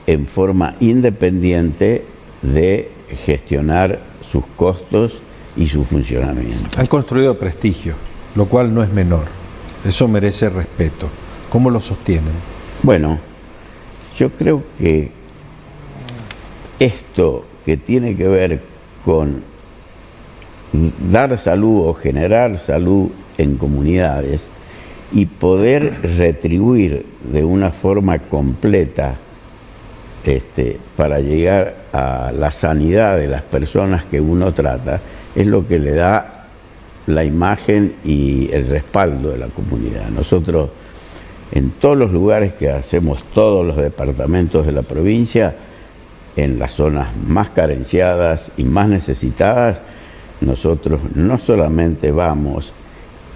en forma independiente de gestionar sus costos y su funcionamiento. Han construido prestigio, lo cual no es menor. Eso merece respeto. ¿Cómo lo sostienen? Bueno, yo creo que esto que tiene que ver con dar salud o generar salud en comunidades y poder retribuir de una forma completa para llegar a la sanidad de las personas que uno trata, es lo que le da la imagen y el respaldo de la comunidad. Nosotros, en todos los lugares que hacemos, todos los departamentos de la provincia, en las zonas más carenciadas y más necesitadas, nosotros no solamente vamos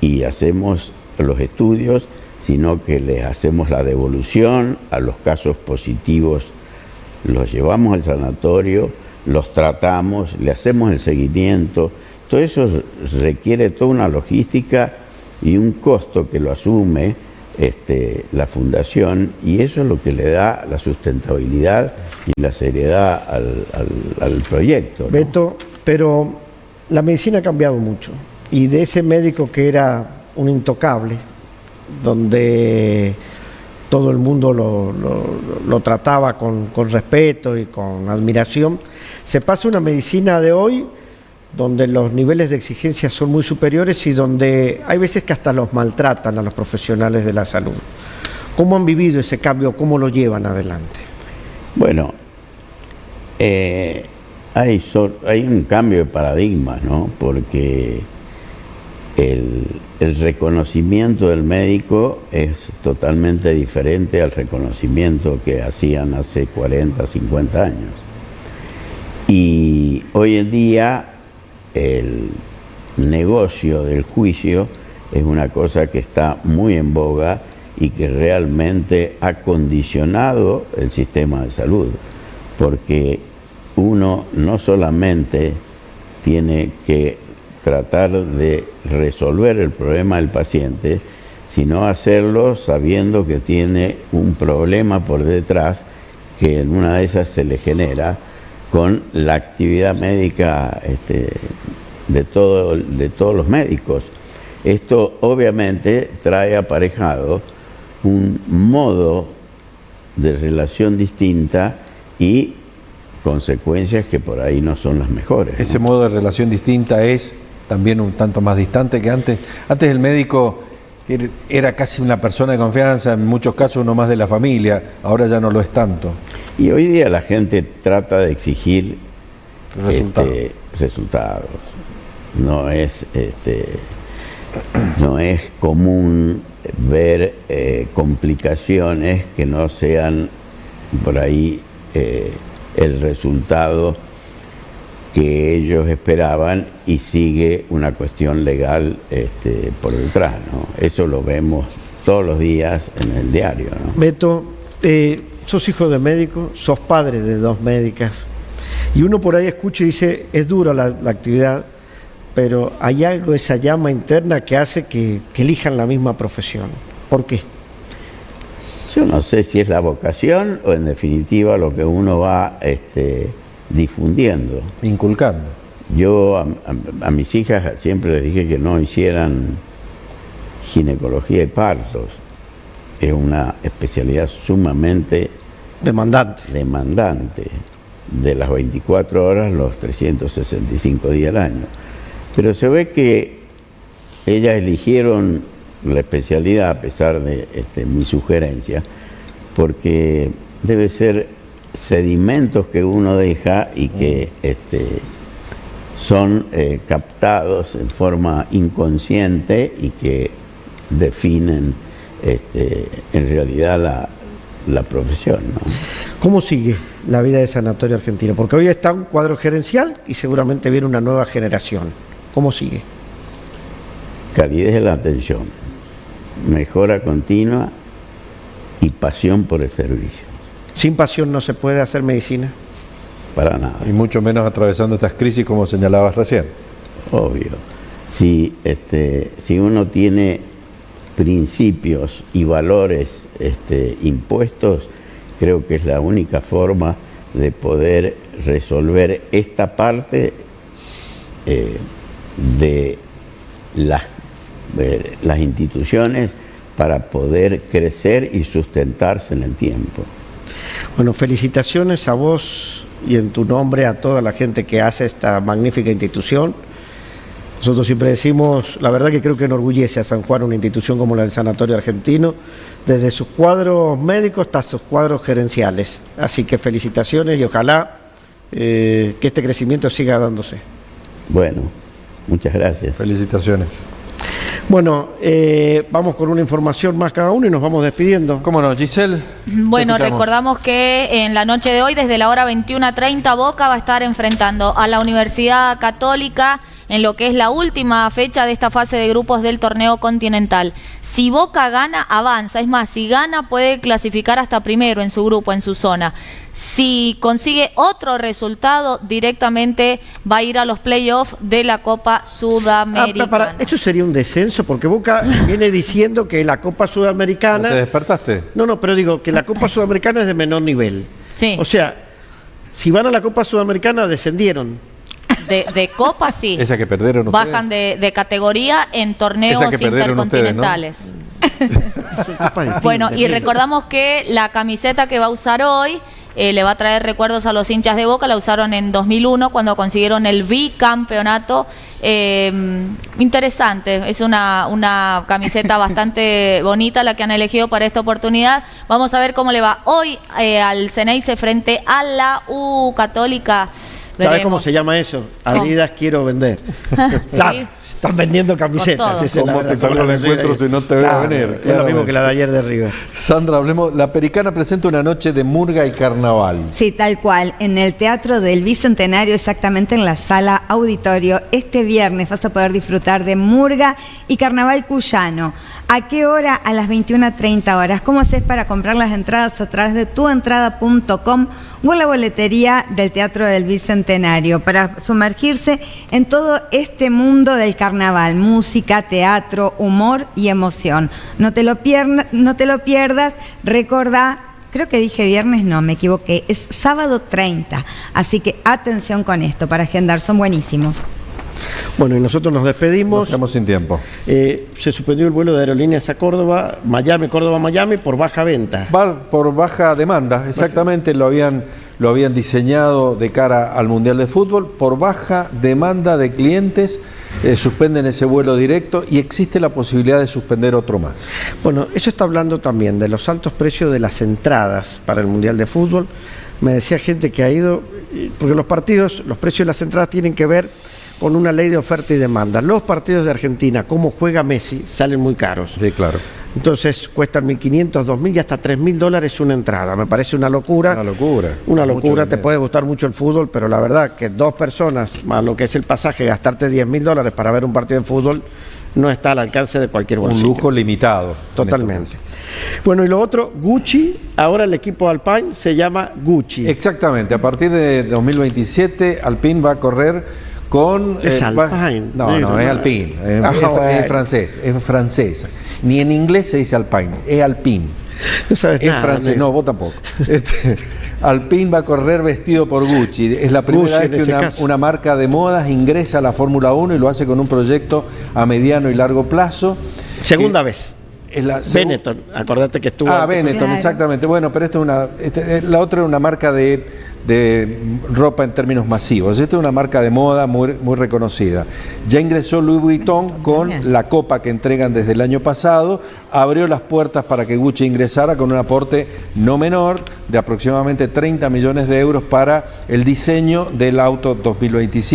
y hacemos los estudios, sino que les hacemos la devolución a los casos positivos, los llevamos al sanatorio, los tratamos, le hacemos el seguimiento. Todo eso requiere toda una logística y un costo que lo asume la Fundación, y eso es lo que le da la sustentabilidad y la seriedad al proyecto, ¿no? Beto, pero la medicina ha cambiado mucho, y de ese médico que era un intocable, donde todo el mundo lo trataba con respeto y con admiración, se pasa a una medicina de hoy donde los niveles de exigencia son muy superiores y donde hay veces que hasta los maltratan a los profesionales de la salud. ¿Cómo han vivido ese cambio? ¿Cómo lo llevan adelante? Bueno, hay un cambio de paradigma, ¿no? Porque el reconocimiento del médico es totalmente diferente al reconocimiento que hacían hace 40, 50 años. Y hoy en día el negocio del juicio es una cosa que está muy en boga y que realmente ha condicionado el sistema de salud, porque uno no solamente tiene que tratar de resolver el problema del paciente, sino hacerlo sabiendo que tiene un problema por detrás que en una de esas se le genera con la actividad médica de todos los médicos. Esto obviamente trae aparejado un modo de relación distinta y consecuencias que por ahí no son las mejores, ¿no? Ese modo de relación distinta es también un tanto más distante que antes. Antes el médico era casi una persona de confianza, en muchos casos uno más de la familia, ahora ya no lo es tanto. Y hoy día la gente trata de exigir resultados. No es común ver complicaciones que no sean por ahí el resultado que ellos esperaban, y sigue una cuestión legal por detrás, ¿no? Eso lo vemos todos los días en el diario, ¿no? Beto, sos hijo de médico, sos padre de 2 médicas, y uno por ahí escucha y dice, es dura la actividad, pero hay algo, esa llama interna que hace que elijan la misma profesión. ¿Por qué? Yo no sé si es la vocación o en definitiva lo que uno va difundiendo. Inculcando. Yo a mis hijas siempre les dije que no hicieran ginecología y partos. Es una especialidad sumamente demandante. De las 24 horas, los 365 días al año. Pero se ve que ellas eligieron la especialidad a pesar de mi sugerencia, porque debe ser sedimentos que uno deja y que son captados en forma inconsciente y que definen en realidad la profesión, ¿no? ¿Cómo sigue la vida de Sanatorio Argentino? Porque hoy está un cuadro gerencial y seguramente viene una nueva generación. ¿Cómo sigue? Calidez de la atención, mejora continua y pasión por el servicio. ¿Sin pasión no se puede hacer medicina? Para nada. Y mucho menos atravesando estas crisis como señalabas recién. Obvio. Si uno tiene principios y valores impuestos, creo que es la única forma de poder resolver esta parte de las instituciones para poder crecer y sustentarse en el tiempo. Bueno, felicitaciones a vos y en tu nombre a toda la gente que hace esta magnífica institución. Nosotros siempre decimos, la verdad que creo que enorgullece a San Juan una institución como la del Sanatorio Argentino, desde sus cuadros médicos hasta sus cuadros gerenciales. Así que felicitaciones y ojalá que este crecimiento siga dándose. Bueno, muchas gracias. Felicitaciones. Bueno, vamos con una información más cada uno y nos vamos despidiendo. ¿Cómo no, Giselle? Bueno, recordamos que en la noche de hoy, desde la hora 21:30, Boca va a estar enfrentando a la Universidad Católica en lo que es la última fecha de esta fase de grupos del torneo continental. Si Boca gana, avanza. Es más, si gana, puede clasificar hasta primero en su grupo, en su zona. Si consigue otro resultado, directamente va a ir a los playoffs de la Copa Sudamericana. ¿Esto sería un descenso? Porque Boca viene diciendo que la Copa Sudamericana... ¿Te despertaste? No, pero digo que la Copa Sudamericana es de menor nivel. Sí. O sea, si van a la Copa Sudamericana, descendieron. De Copa, sí. Esa que perdieron ustedes. Bajan de categoría en torneos intercontinentales. Ustedes, ¿no? Bueno, y recordamos que la camiseta que va a usar hoy le va a traer recuerdos a los hinchas de Boca. La usaron en 2001 cuando consiguieron el bicampeonato. Interesante, es una camiseta bastante bonita la que han elegido para esta oportunidad. Vamos a ver cómo le va hoy al Ceneice frente a la U Católica. ¿Sabes cómo se llama eso? Adidas quiero vender. Sí. Están vendiendo camisetas. ¿Cómo te salgo el encuentro si no te veo venir? Es lo mismo que la de ayer de River. Sandra, hablemos. La Pericana presenta una noche de murga y carnaval. Sí, tal cual. En el Teatro del Bicentenario, exactamente en la sala auditorio, este viernes vas a poder disfrutar de murga y carnaval cuyano. ¿A qué hora? A las 21:30 horas. ¿Cómo haces para comprar las entradas? A través de tuentrada.com o en la boletería del Teatro del Bicentenario, para sumergirse en todo este mundo del carnaval: música, teatro, humor y emoción. No te lo pierdas, recordá. Creo que dije viernes, no, me equivoqué, es sábado 30, así que atención con esto para agendar, son buenísimos. Bueno, y nosotros nos despedimos. Nos quedamos sin tiempo. Se suspendió el vuelo de aerolíneas a Córdoba, Córdoba-Miami, por baja venta. Por baja demanda, exactamente, lo habían diseñado de cara al Mundial de Fútbol. Por baja demanda de clientes, suspenden ese vuelo directo y existe la posibilidad de suspender otro más. Bueno, eso está hablando también de los altos precios de las entradas para el Mundial de Fútbol. Me decía gente que ha ido, porque los precios de las entradas tienen que ver con una ley de oferta y demanda. Los partidos de Argentina, como juega Messi, salen muy caros. Sí, claro. Entonces cuestan 1.500, 2.000 y hasta $3.000 una entrada. Me parece una locura. Una locura. Te puede gustar mucho el fútbol, pero la verdad que dos personas, más lo que es el pasaje, gastarte $10.000 para ver un partido de fútbol, no está al alcance de cualquier bolsillo. Un lujo limitado. Totalmente. Bueno, y lo otro, Gucci, ahora el equipo Alpine se llama Gucci. Exactamente. A partir de 2027, Alpine va a correr con... Es Alpine. No, es Alpine. Es francés. Ni en inglés se dice Alpine, es Alpine. No sabes nada. Es francés, no, vos tampoco. Alpine va a correr vestido por Gucci. Es la primera vez que una marca de modas ingresa a la Fórmula 1 y lo hace con un proyecto a mediano y largo plazo. Segunda vez. Benetton, acordate que estuvo... Benetton, exactamente. Bueno, pero la otra es una marca de ropa en términos masivos. Esta es una marca de moda muy reconocida. Ya ingresó Louis Vuitton con la copa que entregan desde el año pasado, abrió las puertas para que Gucci ingresara con un aporte no menor de aproximadamente 30 millones de euros para el diseño del auto 2027.